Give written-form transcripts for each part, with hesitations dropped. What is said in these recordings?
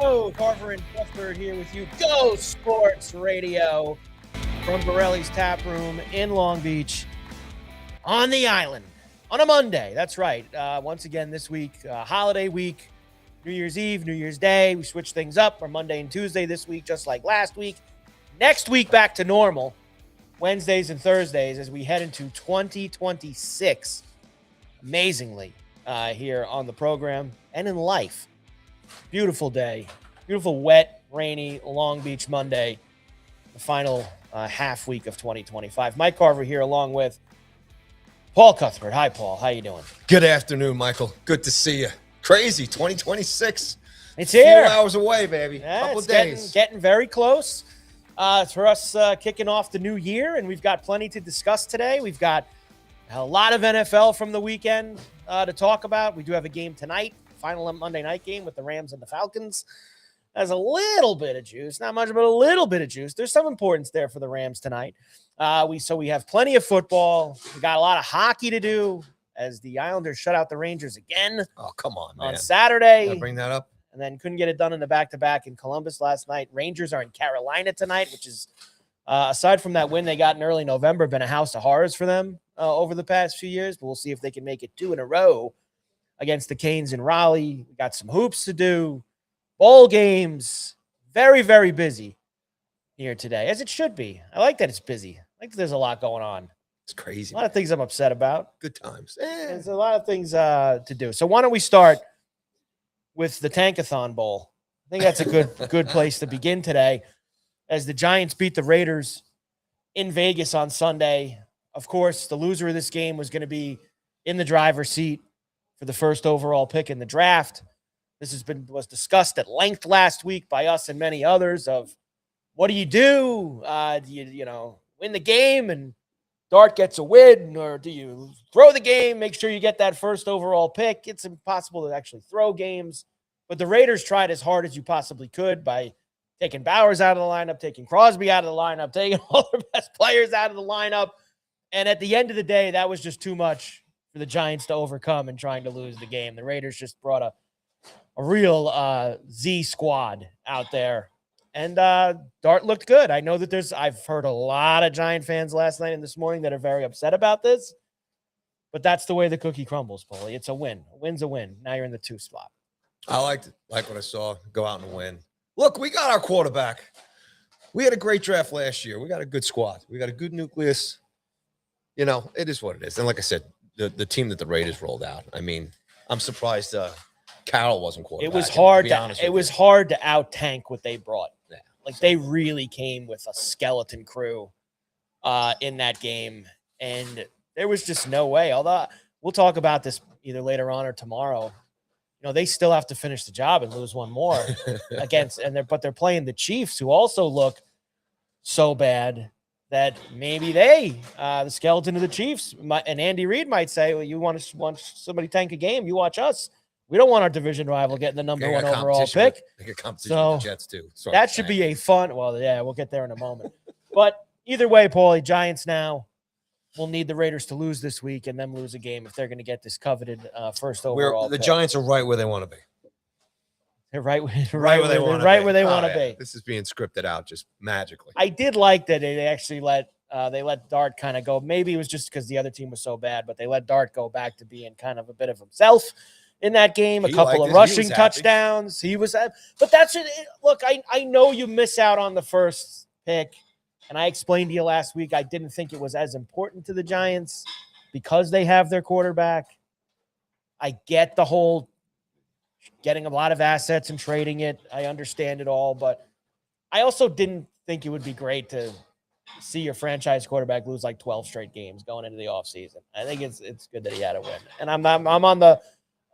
Hello, Carver and Cuthbert here with you. Go Sports Radio from Borelli's Tap Room in Long Beach on the island on a Monday. That's right. Once again, this week, holiday week, New Year's Eve, New Year's Day. We switched things up for Monday and Tuesday this week, just like last week. Next week, back to normal, Wednesdays and Thursdays as we head into 2026. Amazingly, here on the program and in life. Beautiful day. Beautiful, wet, rainy Long Beach Monday. The final half week of 2025. Mike Carver here along with Paul Cuthbert. Hi, Paul. How you doing? Good afternoon, Michael. Good to see you. Crazy, 2026. It's here. A few hours away, baby. Yeah, Couple of days. Getting very close. It's for us kicking off the new year, and we've got plenty to discuss today. We've got a lot of NFL from the weekend to talk about. We do have a game tonight. Final Monday night game with the Rams and the Falcons. Has a little bit of juice, not much, but a little bit of juice. There's some importance there for the Rams tonight. We have plenty of football. We got a lot of hockey to do as the Islanders shut out the Rangers again. Oh, come on, man. On Saturday. Gotta bring that up. And then couldn't get it done in the back-to-back in Columbus last night. Rangers are in Carolina tonight, which is, aside from that win they got in early November, been a house of horrors for them over the past few years. But we'll see if they can make it 2 in a row against the Canes in Raleigh. We got some hoops to do, bowl games, very, very busy here today, as it should be. I like that it's busy. I like that there's a lot going on. It's crazy. A lot of things I'm upset about. Good times. There's a lot of things to do. So why don't we start with the Tankathon Bowl? I think that's a good place to begin today, as the Giants beat the Raiders in Vegas on Sunday. Of course, the loser of this game was going to be in the driver's seat for the first overall pick in the draft. This was discussed at length last week by us and many others of what do? Do you win the game and Dart gets a win, or do you throw the game, make sure you get that first overall pick? It's impossible to actually throw games, but the Raiders tried as hard as you possibly could by taking Bowers out of the lineup, taking Crosby out of the lineup, taking all their best players out of the lineup. And at the end of the day, that was just too much for the Giants to overcome and trying to lose the game. The Raiders just brought a real Z squad out there. And Dart looked good. I know that I've heard a lot of Giant fans last night and this morning that are very upset about this. But that's the way the cookie crumbles, Paulie. It's a win. A win's a win. Now you're in the 2 spot. I liked it. Like what I saw. Go out and win. Look, we got our quarterback. We had a great draft last year. We got a good squad. We got a good nucleus. You know, it is what it is. And like I said, the team that the Raiders rolled out. I mean, I'm surprised Carroll wasn't quarterback. It was hard to out tank what they brought. Yeah. Like they really came with a skeleton crew in that game, and there was just no way. Although we'll talk about this either later on or tomorrow. You know, they still have to finish the job and lose one more but they're playing the Chiefs, who also look so bad that maybe the skeleton of the Chiefs, and Andy Reid might say, well, you want somebody tank a game, you watch us. We don't want our division rival getting the number 1 overall pick. They get competition with the Jets too. That should be a fun. Well, yeah, we'll get there in a moment. But either way, Paulie, Giants now will need the Raiders to lose this week and them lose a game if they're going to get this coveted first overall pick. Giants are right where they want to be. They're right where they want to be. This is being scripted out just magically. I did like that they actually let Dart kind of go. Maybe it was just because the other team was so bad, but they let Dart go back to being kind of a bit of himself in that game. A couple of rushing touchdowns. He was, but that's it. Look, I know you miss out on the first pick, and I explained to you last week I didn't think it was as important to the Giants because they have their quarterback. I get the whole getting a lot of assets and trading it. I understand it all, but I also didn't think it would be great to see your franchise quarterback lose like 12 straight games going into the offseason. I think it's good that he had a win. And I'm on the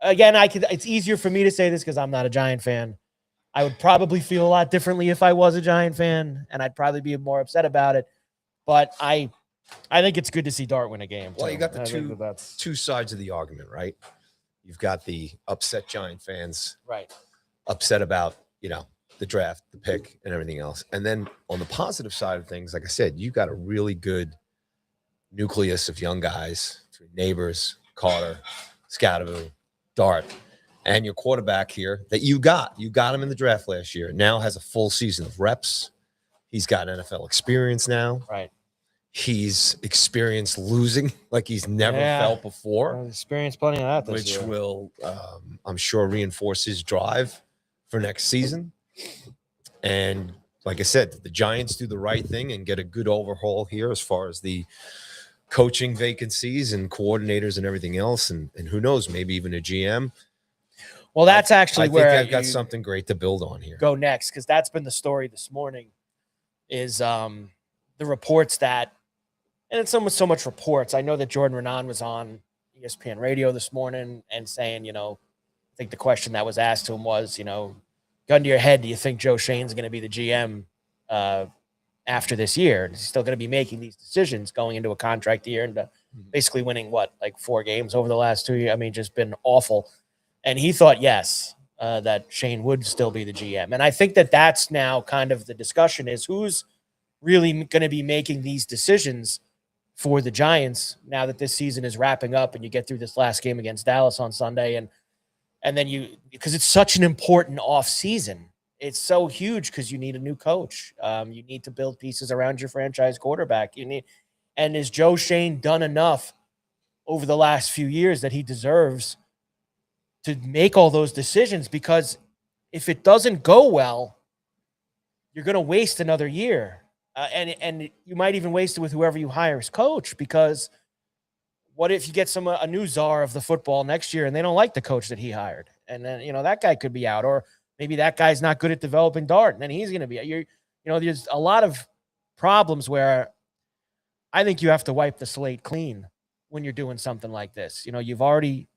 again, it's easier for me to say this because I'm not a Giant fan. I would probably feel a lot differently if I was a Giant fan, and I'd probably be more upset about it. But I think it's good to see Dart win a game. Well, you got the two sides of the argument, right? You've got the upset Giant fans, right? Upset about, the draft, the pick, and everything else. And then on the positive side of things, like I said, you got a really good nucleus of young guys, Neighbors, Carter, Scadaboo, Dart. and your quarterback here that you got him in the draft last year, now has a full season of reps. He's got NFL experience now. Right. He's experienced losing like he's never felt before. I've experienced plenty of that this which year. will, I'm sure, reinforce his drive for next season. And like I said, the Giants do the right thing and get a good overhaul here as far as the coaching vacancies and coordinators and everything else. And who knows, maybe even a GM. Well, that's actually I where think I've got something great to build on here. Go next, because that's been the story this morning. Is the reports that, and it's almost so much reports. I know that Jordan Renan was on ESPN radio this morning and saying, I think the question that was asked to him was, gun to your head, do you think Joe Shane's going to be the GM after this year? Is he still going to be making these decisions going into a contract year and basically winning like 4 games over the last 2 years? I mean, just been awful. And he thought, yes, that Shane would still be the GM. And I think that that's now kind of the discussion is who's really going to be making these decisions for the Giants now that this season is wrapping up and you get through this last game against Dallas on Sunday. And then because it's such an important off season, it's so huge because you need a new coach. You need to build pieces around your franchise quarterback. And is Joe Shane done enough over the last few years that he deserves to make all those decisions? Because if it doesn't go well, you're going to waste another year. And you might even waste it with whoever you hire as coach, because what if you get a new czar of the football next year and they don't like the coach that he hired? And then, that guy could be out, or maybe that guy's not good at developing Dart, and then he's going to be, there's a lot of problems where I think you have to wipe the slate clean when you're doing something like this. You've already,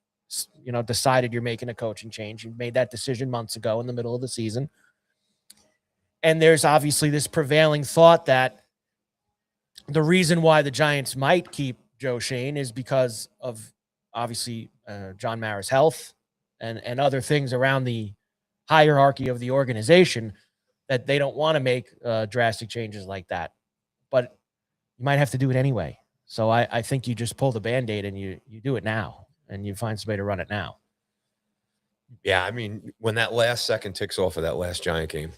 decided you're making a coaching change. You made that decision months ago in the middle of the season. And there's obviously this prevailing thought that the reason why the Giants might keep Joe Shane is because of obviously John Mara's health and other things around the hierarchy of the organization, that they don't want to make drastic changes like that. But you might have to do it anyway. So I think you just pull the Band-Aid and you do it now, and you find somebody to run it now. Yeah, I mean, when that last second ticks off of that last Giant game,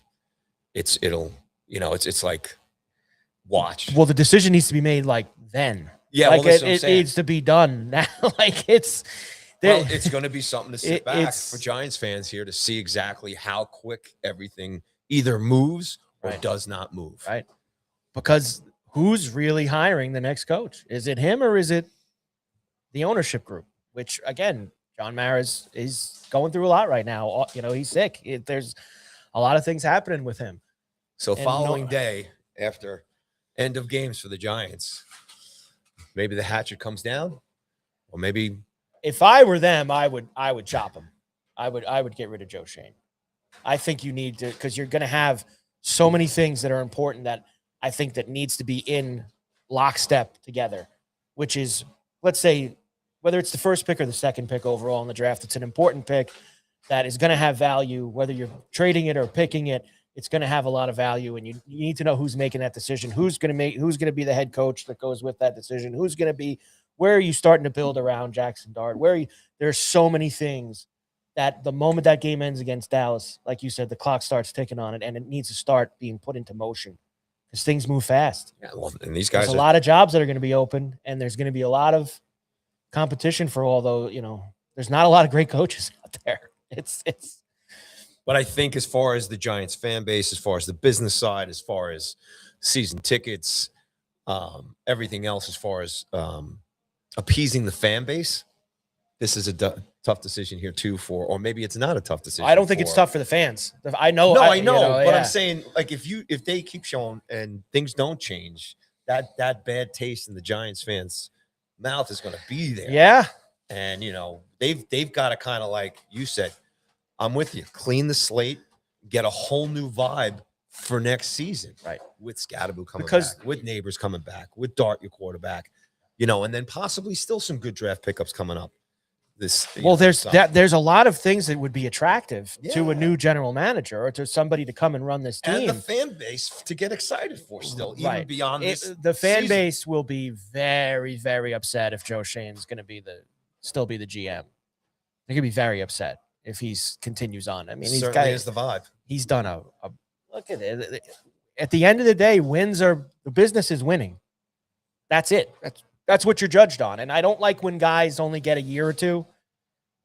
it's like, watch. Well, the decision needs to be made like then. Yeah, like well, it needs to be done now. It's going to be something to sit back for Giants fans here to see exactly how quick everything either moves or does not move. Right. Because who's really hiring the next coach? Is it him or is it the ownership group? Which, again, John Mara is going through a lot right now. He's sick. There's a lot of things happening with him. So following day after end of games for the Giants, maybe the hatchet comes down, or maybe if I were them, I would chop him. I would get rid of Joe Shane. I think you need to, because you're going to have so many things that are important that I think that needs to be in lockstep together, which is, let's say, whether it's the first pick or the second pick overall in the draft, it's an important pick that is going to have value, whether you're trading it or picking it. It's going to have a lot of value, and you need to know who's making that decision, who's going to be the head coach that goes with that decision, where are you starting to build around Jackson Dart, there's so many things that the moment that game ends against Dallas, like you said, the clock starts ticking on it, and it needs to start being put into motion because things move fast. Yeah, well, and these guys, there's a lot of jobs that are going to be open, and there's going to be a lot of competition for all those. There's not a lot of great coaches out there. But I think as far as the Giants fan base, as far as the business side, as far as season tickets, everything else, as far as appeasing the fan base, this is a tough decision here too or maybe it's not a tough decision. I don't think it's tough for the fans. I know. No, I know. But I'm saying, like, if they keep showing and things don't change, that bad taste in the Giants fans' mouth is going to be there. Yeah. And, they've got to kind of, like you said, I'm with you. Clean the slate, get a whole new vibe for next season. Right. With Scatterbo coming back, with Neighbors coming back, with Dart, your quarterback, and then possibly still some good draft pickups coming up. There's a lot of things that would be attractive to a new general manager or to somebody to come and run this team. And the fan base to get excited for still, even beyond this. The fan base will be very, very upset if Joe Shane's going to still be the GM. They're going to be very upset. if he's continues on. I mean, Certainly is the vibe. he's done a look at it. At the end of the day, the business is winning. That's it. That's what you're judged on. And I don't like when guys only get a year or two.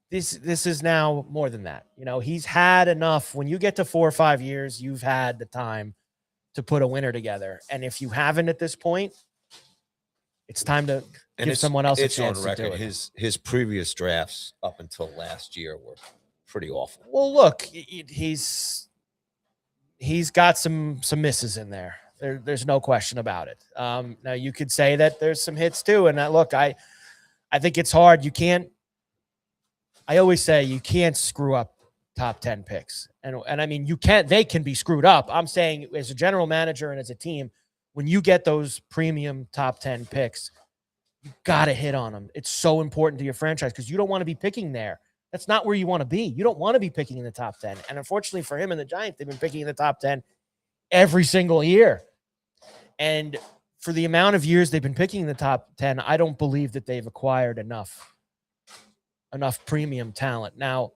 This is now more than that. You know, he's had enough. When you get to 4 or 5 years, you've had the time to put a winner together. And if you haven't at this point, it's time to give someone else a chance on record. to do it. His previous drafts up until last year were pretty awful. Well, look, he's got some misses in there. There's no question about it. Now you could say that there's some hits too. And look, I think it's hard. You can't. I always say you can't screw up top 10 picks. And I mean, you can't, they can be screwed up. I'm saying as a general manager and as a team, when you get those premium top 10 picks, you got to hit on them. It's so important to your franchise because you don't want to be picking there. That's not where you want to be. You don't want to be picking in the top 10. And unfortunately for him and the Giants, they've been picking in the top 10 every single year. And for the amount of years they've been picking in the top 10, I don't believe that they've acquired enough premium talent. Now,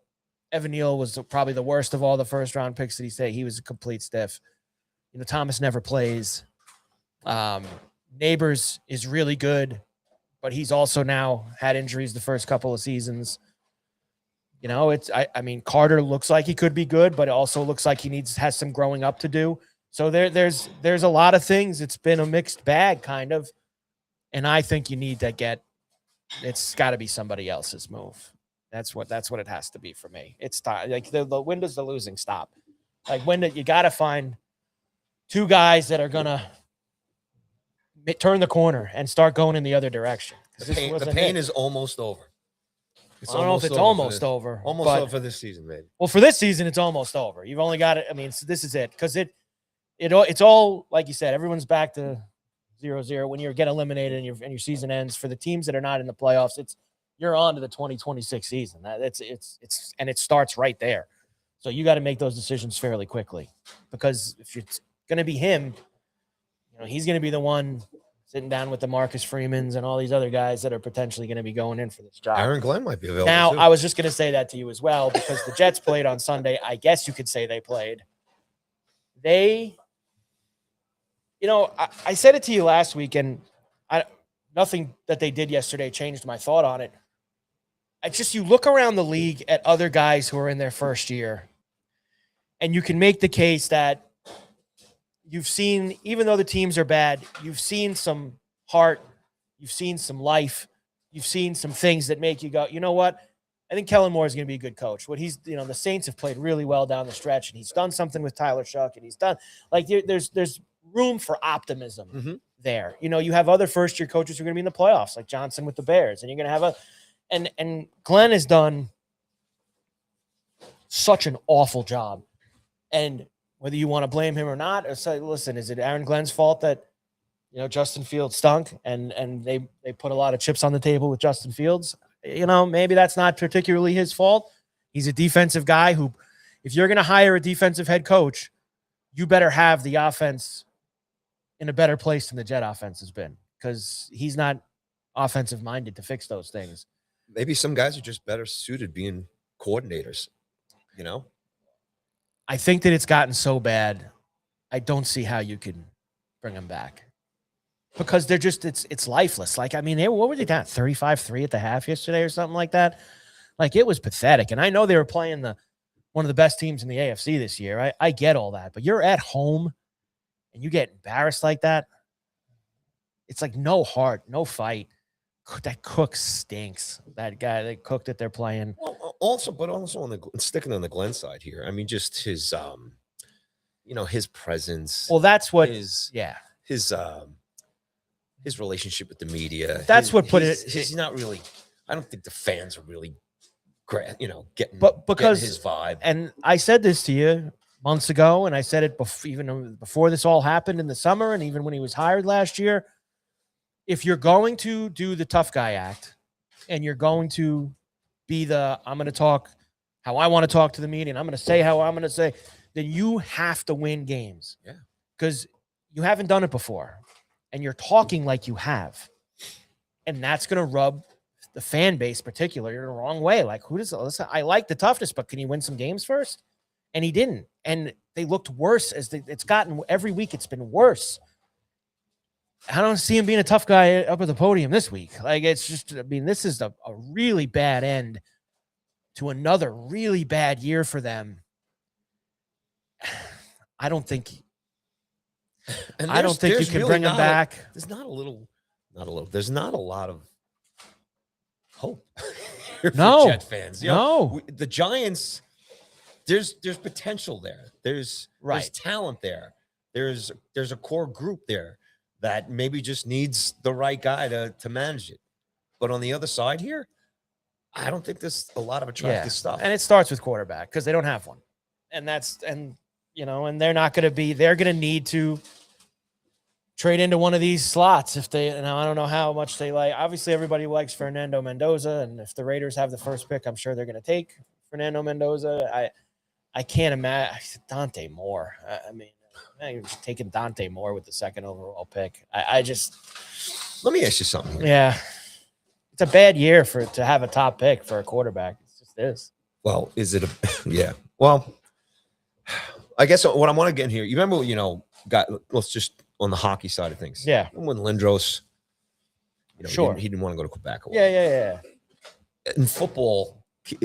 Evan Neal was probably the worst of all the first round picks that he said. He was a complete stiff. You know, Thomas never plays. Neighbors is really good, but he's also now had injuries the first couple of seasons. You know, I mean, Carter looks like he could be good, but it also looks like has some growing up to do. So there's a lot of things. It's been a mixed bag kind of. And I think you need to it's got to be somebody else's move. That's what it has to be for me. It's time. Like the when does the losing stop? Like you got to find two guys that are going to turn the corner and start going in the other direction. The pain is almost over. I don't know if it's almost over. Almost over for this season, maybe. Well, for this season, it's almost over. You've only got it. I mean, this is it because it's all like you said. Everyone's back to 0-0 when you get eliminated and your season ends. For the teams that are not in the playoffs, you're on to the 2026 season. And it starts right there. So you got to make those decisions fairly quickly because if it's going to be him, you know, he's going to be the one sitting down with the Marcus Freemans and all these other guys that are potentially going to be going in for this job. Aaron Glenn might be available. Now, too. I was just going to say that to you as well because the Jets played on Sunday. I guess you could say they played. You know, I said it to you last week, and nothing that they did yesterday changed my thought on it. You look around the league at other guys who are in their first year, and you can make the case that you've seen, even though the teams are bad, you've seen some heart, you've seen some life, you've seen some things that make you go, you know what? I think Kellen Moore is going to be a good coach. The Saints have played really well down the stretch, and he's done something with Tyler Shuck, and he's done there's room for optimism there. You know, you have other first-year coaches who are going to be in the playoffs, like Johnson with the Bears, and you're going to have and Glenn has done such an awful job. And whether you want to blame him or not, or say, listen, is it Aaron Glenn's fault that, you know, Justin Fields stunk and they put a lot of chips on the table with Justin Fields? You know, maybe that's not particularly his fault. He's a defensive guy who, if you're going to hire a defensive head coach, you better have the offense in a better place than the Jet offense has been because he's not offensive minded to fix those things. Maybe some guys are just better suited being coordinators, you know? I think that it's gotten so bad, I don't see how you can bring them back because they're just, it's lifeless. Like, I mean, what were they down? 35-3 at the half yesterday or something like that? Like, it was pathetic. And I know they were playing one of the best teams in the AFC this year. I get all that, but you're at home and you get embarrassed like that. It's like no heart, no fight. That Cook stinks. That guy, that Cook that they're playing. Well, also sticking on the Glenn side here. I mean, just his, his presence. Well, that's what his relationship with the media. That's what put it. He's not really. I don't think the fans are really, getting. But because getting his vibe. And I said this to you months ago, and I said it even before this all happened in the summer, and even when he was hired last year. If you're going to do the tough guy act and you're going to be I'm going to talk how I want to talk to the media and I'm going to say how I'm going to say, then you have to win games. Yeah. Because you haven't done it before and you're talking like you have. And that's going to rub the fan base, particularly, in the wrong way. Like, who does listen? I like the toughness, but can he win some games first? And he didn't. And they looked worse it's gotten every week. It's been worse. I don't see him being a tough guy up at the podium this week. Like, it's just, I mean, this is a really bad end to another really bad year for them. I don't think you can really bring him back. There's not a lot of hope here for No. Jet fans. You know, the Giants, there's potential there. There's talent there. There's a core group there that maybe just needs the right guy to manage it. But on the other side here, I don't think there's a lot of attractive stuff. And it starts with quarterback because they don't have one. And they're not going to be, they're going to need to trade into one of these slots if they, and I don't know how much they like. Obviously, everybody likes Fernando Mendoza. And if the Raiders have the first pick, I'm sure they're going to take Fernando Mendoza. I can't imagine Dante Moore. I mean, you're just taking Dante Moore with the second overall pick. I just, let me ask you something here. Yeah. It's a bad year to have a top pick for a quarterback. It just is. Well, is it yeah. Well, I guess what I want to get in here, you remember, let's just on the hockey side of things. Yeah. When Lindros, sure. he didn't want to go to Quebec. Yeah. In football,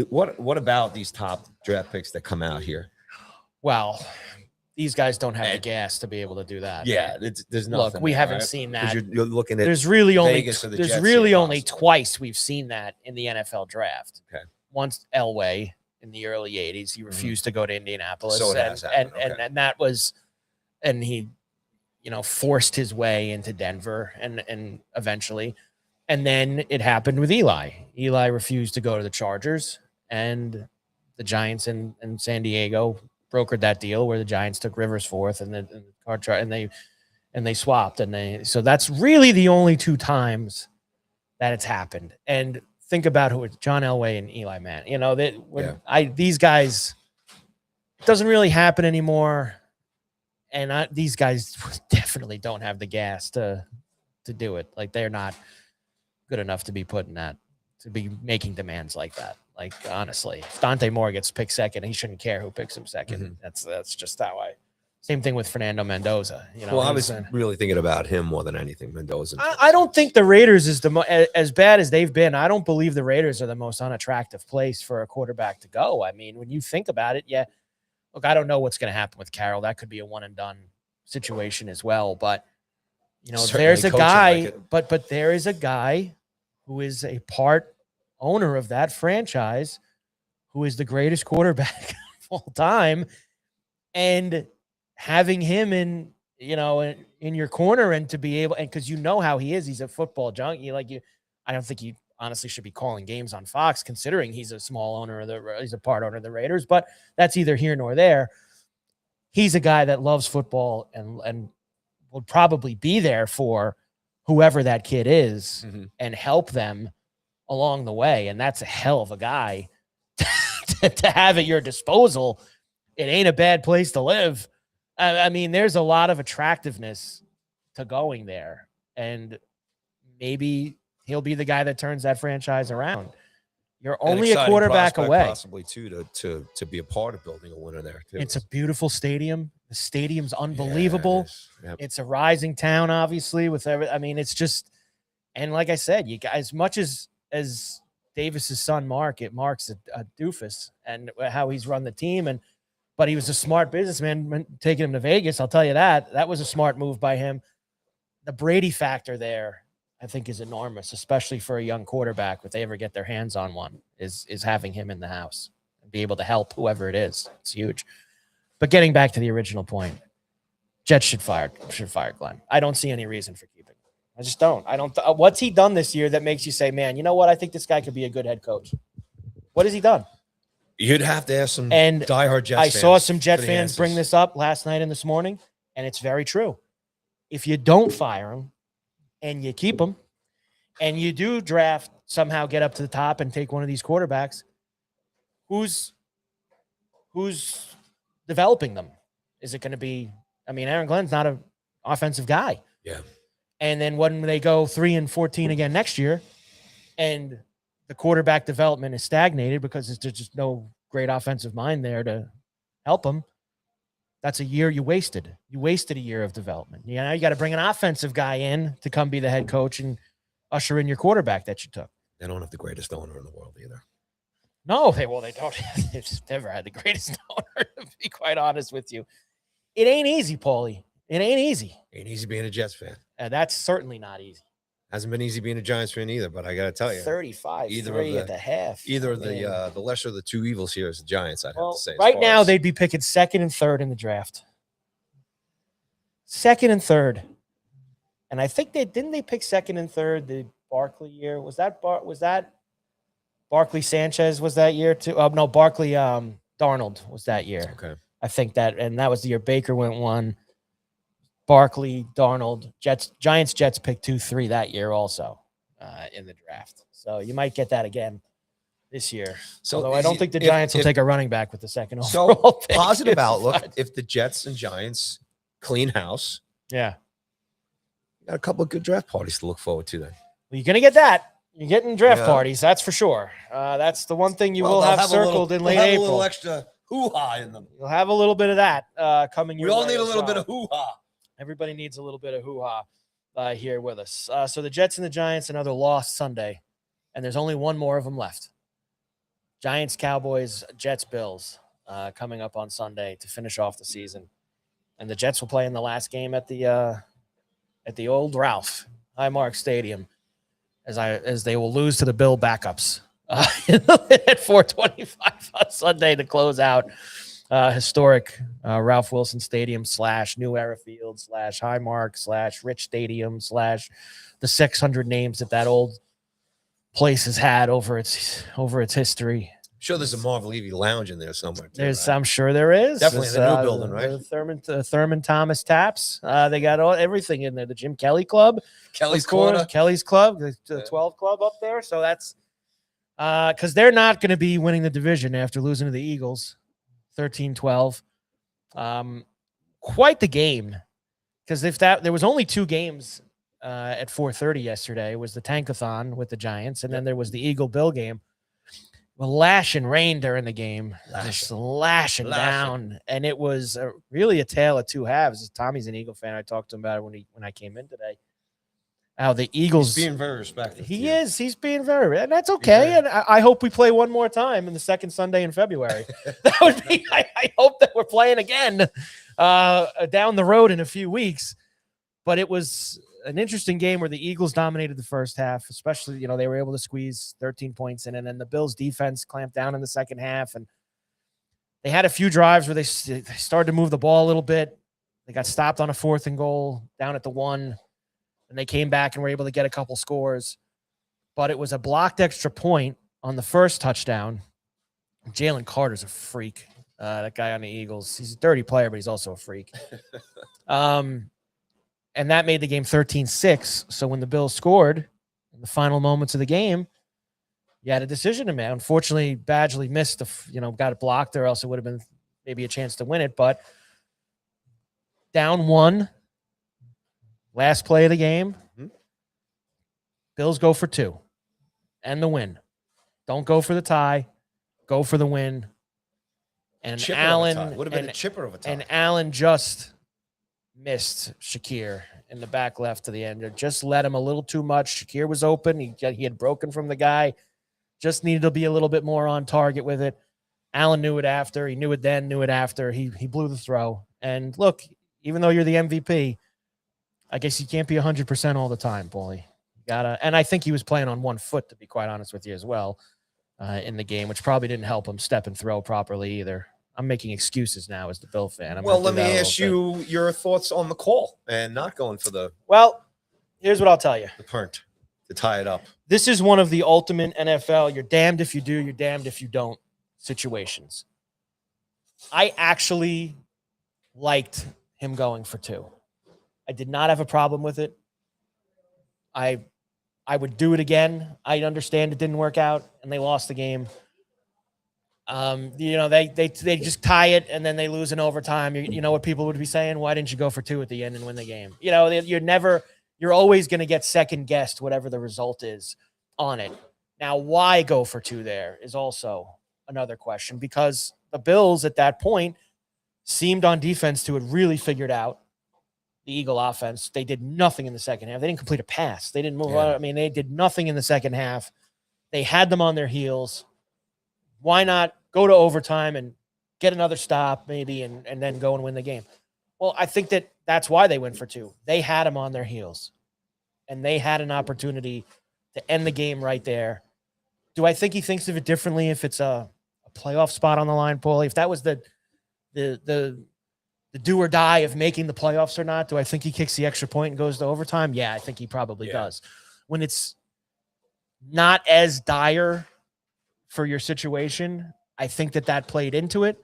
what about these top draft picks that come out here? Well, these guys don't have the gas to be able to do that. Yeah, there's nothing. Look, we haven't seen that. You're looking at there's really Vegas only twice we've seen that in the NFL draft. Okay. Once Elway in the early 80s, he refused to go to Indianapolis. So and that was, and he, forced his way into Denver and eventually. And then it happened with Eli. Eli refused to go to the Chargers, and the Giants in San Diego brokered that deal where the Giants took Rivers fourth and they swapped. So that's really the only two times that it's happened. And think about who it's John Elway and Eli Manning. These guys, it doesn't really happen anymore. And these guys definitely don't have the gas to do it. Like, they're not good enough to be to be making demands like that. Like, honestly, if Dante Moore gets picked second, he shouldn't care who picks him second. Mm-hmm. That's just that way. Same thing with Fernando Mendoza. Well, I was really thinking about him more than anything, Mendoza. I don't think the Raiders is as bad as they've been. I don't believe the Raiders are the most unattractive place for a quarterback to go. I mean, when you think about it, yeah. Look, I don't know what's going to happen with Carroll. That could be a one and done situation as well. But there's a guy, but there is a guy who is a part owner of that franchise, who is the greatest quarterback of all time, and having him in your corner and to be able, and because how he is, he's a football junkie. I don't think he honestly should be calling games on Fox, considering he's a small owner he's a part owner of the Raiders, but that's either here nor there. He's a guy that loves football and will probably be there for whoever that kid is and help them along the way. And that's a hell of a guy to have at your disposal. It ain't a bad place to live. I mean, there's a lot of attractiveness to going there, and maybe he'll be the guy that turns that franchise around. You're only a quarterback away. Possibly too to be a part of building a winner there too. It's a beautiful stadium. The stadium's unbelievable. Yeah, It's a rising town, obviously, with it's just, and like I said, you guys, as much as Davis's son Mark's a doofus and how he's run the team, but he was a smart businessman taking him to Vegas. I'll tell you that was a smart move by him. The Brady factor there, I think, is enormous, especially for a young quarterback. If they ever get their hands on one, is having him in the house and be able to help whoever it is. It's huge. But getting back to the original point, Jets should fire Glenn. I don't see any reason for keeping him. I just don't. What's he done this year that makes you say, man, you know what? I think this guy could be a good head coach. What has he done? You'd have to ask some diehard Jets fans. I saw some Jet fans bring this up last night and this morning, and it's very true. If you don't fire him and you keep him and you do draft, somehow get up to the top and take one of these quarterbacks, who's developing them? Is it going to be, Aaron Glenn's not an offensive guy. Yeah. And then when they go 3-14 again next year and the quarterback development is stagnated because there's just no great offensive mind there to help them. That's a year you wasted. You wasted a year of development. You know, you got to bring an offensive guy in to come be the head coach and usher in your quarterback that you took. They don't have the greatest owner in the world either. No, they don't. They've just never had the greatest owner, to be quite honest with you. It ain't easy, Paulie. It ain't easy. Ain't easy being a Jets fan. That's certainly not easy. Hasn't been easy being a Giants fan either, but I got to tell you. 35-3 at the half. Either the lesser of the two evils here is the Giants, I'd have to say. Right now, they'd be picking second and third in the draft. Second and third. And I think they pick second and third the Barkley year. Was that Barkley Sanchez was that year too? No, Barkley Darnold was that year. Okay. I think that was the year Baker went 1. Barkley, Darnold, Giants picked 2-3 that year also in the draft. So you might get that again this year. So although I don't think the Giants will take a running back with the second overall pick. Positive outlook if the Jets and Giants clean house. Yeah. You got a couple of good draft parties to look forward to then. Well, you're going to get that. You're getting draft parties, that's for sure. That's the one thing you will have circled in late April. A little extra hoo-ha in them. You'll have a little bit of that coming your way. We all need a little bit of hoo-ha. Everybody needs a little bit of hoo-ha here with us. So the Jets and the Giants, another loss Sunday, and there's only one more of them left. Giants, Cowboys, Jets, Bills coming up on Sunday to finish off the season. And the Jets will play in the last game at the old Ralph Highmark Stadium as they will lose to the Bill backups at 4:25 on Sunday to close out historic Ralph Wilson Stadium / New Era Field / Highmark / Rich Stadium / the 600 names that old place has had over its history. I'm sure there's a Marv Levy lounge in there somewhere. Too, right? I'm sure there is. Definitely in the new building, right? The Thurman Thomas Taps. They got everything in there. The Jim Kelly Club. Kelly's Corner. Kelly's Club. The 12 Club up there. So that's because they're not going to be winning the division after losing to the Eagles 13-12. Quite the game. Because there was only 2 games at 4:30 yesterday. It was the Tankathon with the Giants, and then there was the Eagle-Bill game. Well, lash and rain during the game, just lashing down, and it was really a tale of two halves. Tommy's an Eagle fan. I talked to him about it when I came in today. How the Eagles being very respectful. He is. He's being very, and that's okay. And I hope we play one more time in the second Sunday in February. That would be. I hope that we're playing again down the road in a few weeks. But it was an interesting game where the Eagles dominated the first half, especially, they were able to squeeze 13 points in, and then the Bills defense clamped down in the second half. And they had a few drives where they started to move the ball a little bit. They got stopped on a 4th and goal down at the 1, and they came back and were able to get a couple scores. But it was a blocked extra point on the first touchdown. Jalen Carter's a freak. That guy on the Eagles, he's a dirty player, but he's also a freak. And that made the game 13-6. So when the Bills scored in the final moments of the game, you had a decision to make. Unfortunately, Badgley missed got it blocked, or else it would have been maybe a chance to win it. But down 1, last play of the game, Bills go for 2 and the win. Don't go for the tie, go for the win. And Allen would have been a chipper of a tie. And Allen just missed Shakir in the back left to the end. It just let him a little too much. Shakir was open. He had broken from the guy. Just needed to be a little bit more on target with it. Allen knew it after. He knew it then, knew it after. He blew the throw. And look, even though you're the MVP, I guess you can't be 100% all the time, Paulie. And I think he was playing on 1 foot, to be quite honest with you, as well, in the game, which probably didn't help him step and throw properly either. I'm making excuses now as the Bill fan. Well, let me ask you your thoughts on the call and not going for the. Well, here's what I'll tell you. The punt to tie it up. This is one of the ultimate NFL, you're damned if you do, you're damned if you don't situations. I actually liked him going for 2. I did not have a problem with it. I would do it again. I understand it didn't work out and they lost the game. They just tie it and then they lose in overtime. You know what people would be saying? Why didn't you go for 2 at the end and win the game? You're always going to get second guessed, whatever the result is on it. Now, why go for 2 there is also another question, because the Bills at that point seemed on defense to have really figured out the Eagle offense. They did nothing in the second half. They didn't complete a pass. They didn't move on. I mean, they did nothing in the second half. They had them on their heels. Why not go to overtime and get another stop maybe and then go and win the game? Well, I think that's why they went for 2. They had them on their heels, and they had an opportunity to end the game right there. Do I think he thinks of it differently if it's a playoff spot on the line, Paulie? If that was the do or die of making the playoffs or not, do I think he kicks the extra point and goes to overtime? Yeah, I think he probably does. When it's not as dire for your situation, I think that played into it.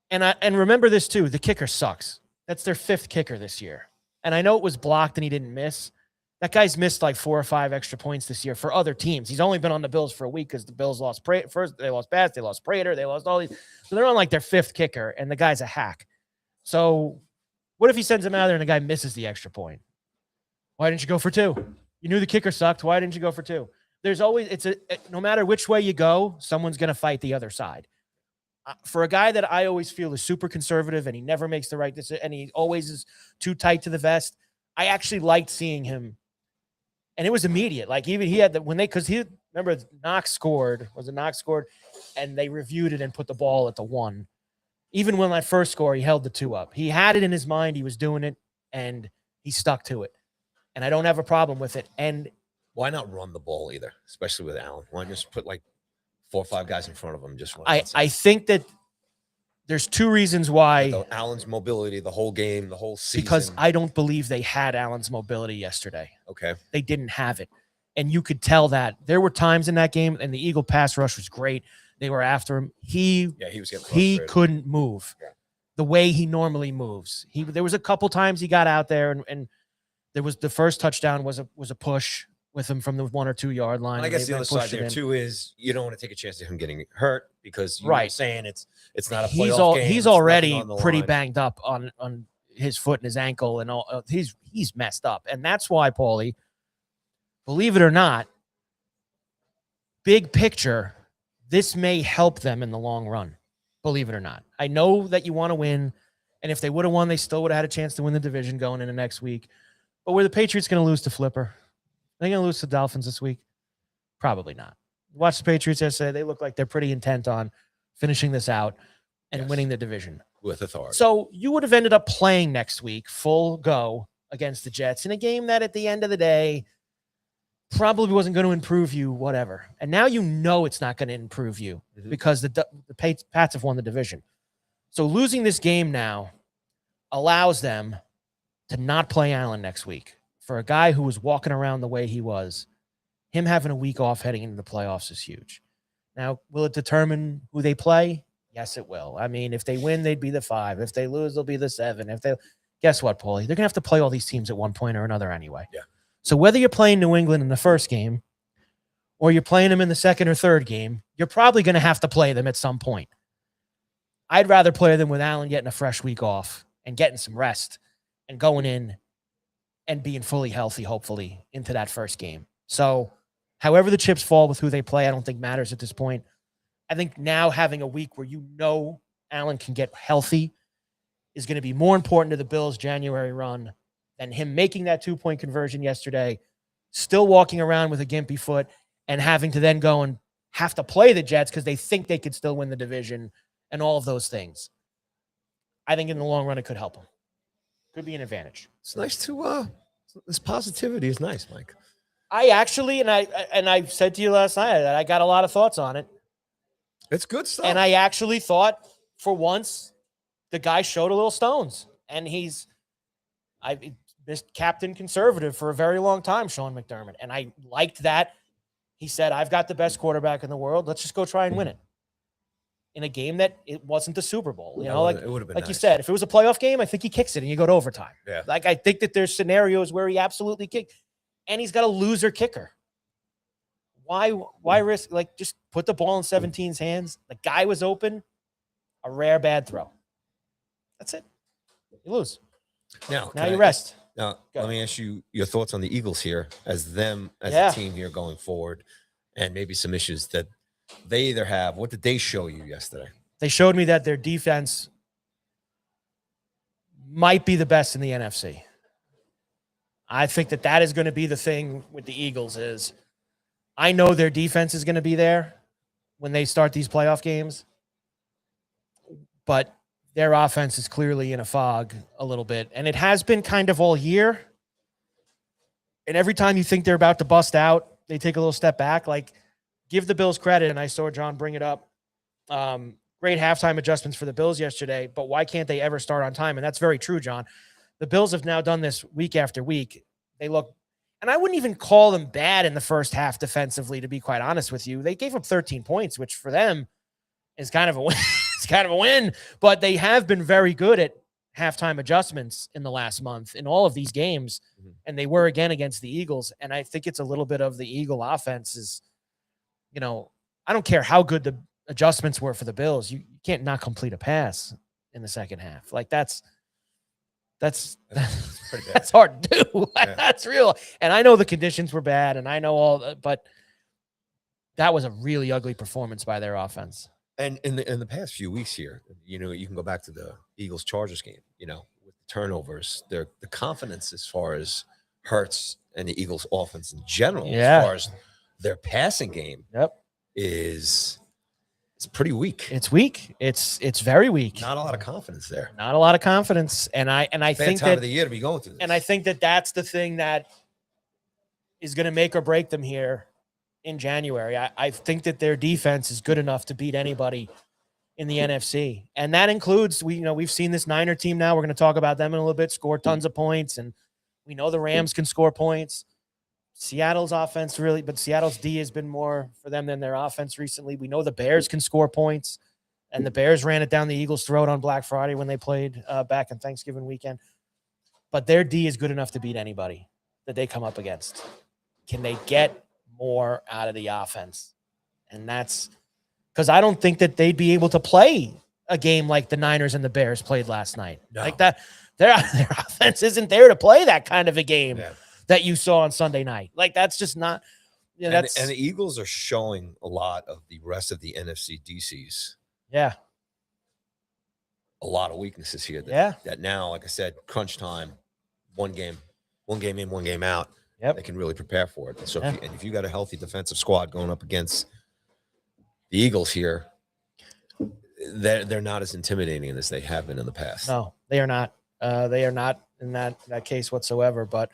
And remember this too, the kicker sucks. That's their 5th kicker this year. And I know it was blocked and he didn't miss. That guy's missed like 4 or 5 extra points this year for other teams. He's only been on the Bills for a week because the Bills lost first. They lost Bass, they lost Prater, they lost all these. So they're on like their 5th kicker, and the guy's a hack. So what if he sends him out there and the guy misses the extra point? Why didn't you go for 2? You knew the kicker sucked. Why didn't you go for 2? There's always no matter which way you go, someone's going to fight the other side. For a guy that I always feel is super conservative and he never makes the right decision and he always is too tight to the vest, I actually liked seeing him. And it was immediate. Like even he had because he remember Knox scored, and they reviewed it and put the ball at the 1. Even when that first score, he held the 2 up. He had it in his mind. He was doing it, and he stuck to it. And I don't have a problem with it. And why not run the ball either, especially with Allen? Why not just put like 4 or 5 guys in front of him? Just run. I think that there's 2 reasons why. Allen's mobility, the whole game, the whole season. Because I don't believe they had Allen's mobility yesterday. Okay. They didn't have it. And you could tell that. There were times in that game, and the Eagle pass rush was great. They were after him. He was getting frustrated. He couldn't move the way he normally moves. There was a couple times he got out there, and there was the first touchdown was a push with him from the 1 or 2 yard line. And I guess the other side there too is you don't want to take a chance of him getting hurt because you're saying it's not a playoff game. He's already pretty banged up on his foot and his ankle and all. He's messed up, and that's why, Paulie, believe it or not, big picture, this may help them in the long run. Believe it or not, I know that you want to win, and if they would have won, they still would have had a chance to win the division going into next week. But were the Patriots going to lose to Flipper? Are they going to lose to Dolphins this week? Probably not. Watch the Patriots yesterday. They look like they're pretty intent on finishing this out and winning the division with authority. So you would have ended up playing next week full go against the Jets in a game that at the end of the day probably wasn't going to improve you, whatever. And now you know it's not going to improve you because the Pats have won the division. So losing this game now allows them to not play Allen next week. For a guy who was walking around the way he was, him having a week off heading into the playoffs is huge. Now, will it determine who they play? Yes, it will. I mean, if they win, they'd be the 5. If they lose, they'll be the 7. Guess what, Paulie? They're going to have to play all these teams at one point or another anyway. Yeah. So whether you're playing New England in the first game or you're playing them in the second or third game, you're probably going to have to play them at some point. I'd rather play them with Allen getting a fresh week off and getting some rest and going in and being fully healthy, hopefully, into that first game. So however the chips fall with who they play, I don't think matters at this point. I think now having a week where you know Allen can get healthy is going to be more important to the Bills' January run than him making that 2-point conversion yesterday, still walking around with a gimpy foot and having to then go and have to play the Jets because they think they could still win the division and all of those things. I think in the long run, it could help him. Could be an advantage. It's nice to this positivity is nice, Mike. I actually, and I said to you last night that I got a lot of thoughts on it. It's good stuff. And I actually thought for once the guy showed a little stones. And I missed Captain Conservative for a very long time, Sean McDermott. And I liked that. He said, I've got the best quarterback in the world. Let's just go try and win it. In a game that it wasn't the Super Bowl. You know, it would have been like nice. You said, if it was a playoff game, I think he kicks it and you go to overtime. Yeah. Like I think that there's scenarios where he absolutely kicked. And he's got a loser kicker. Why risk? Like, just put the ball in 17's hands. The guy was open. A rare bad throw. That's it. You lose. Now you rest. Now, let me ask you your thoughts on the Eagles here as a team here going forward. and maybe some issues that they either have. What did they show you yesterday? They showed me that their defense might be the best in the NFC. I think that is going to be the thing with the Eagles is I know their defense is going to be there when they start these playoff games, but their offense is clearly in a fog a little bit, and it has been kind of all year. And every time you think they're about to bust out, they take a little step back. Like, give the Bills credit, and I saw John bring it up. Great halftime adjustments for the Bills yesterday, but why can't they ever start on time? And that's very true, John. The Bills have now done this week after week. They look, and I wouldn't even call them bad in the first half defensively, to be quite honest with you. They gave up 13 points, which for them is kind of a win. It's kind of a win, but they have been very good at halftime adjustments in the last month in all of these games, and they were again against the Eagles. And I think it's a little bit of the Eagle offense is, I don't care how good the adjustments were for the Bills. You can't not complete a pass in the second half. Like that's pretty bad. That's hard to do. Yeah. That's real. And I know the conditions were bad, and I know all, but that was a really ugly performance by their offense. And in the past few weeks here, you can go back to the Eagles-Chargers game, with the turnovers, the confidence as far as Hurts and the Eagles offense in general, as far as their passing game is pretty weak. It's weak. It's very weak. Not a lot of confidence there. Not a lot of confidence. And I think time of the year to be going through this. And I think that's the thing that is going to make or break them here in January. I think that their defense is good enough to beat anybody in the NFC. And that includes, we've seen this Niner team now. We're going to talk about them in a little bit, score tons of points. And we know the Rams can score points. Seattle's offense but Seattle's D has been more for them than their offense recently. We know the Bears can score points, and the Bears ran it down the Eagles' throat on Black Friday when they played back in Thanksgiving weekend. But their D is good enough to beat anybody that they come up against. Can they get more out of the offense? And that's because I don't think that they'd be able to play a game like the Niners and the Bears played last night. No. Like that, their offense isn't there to play that kind of a game that you saw on Sunday night. Like, that's just not. And the Eagles are showing a lot of the rest of the NFC DCs. Yeah. A lot of weaknesses here. That now, like I said, crunch time, one game in, one game out. They can really prepare for it. So if you got a healthy defensive squad going up against the Eagles here, they're not as intimidating as they have been in the past. No, they are not. They are not in that case whatsoever. But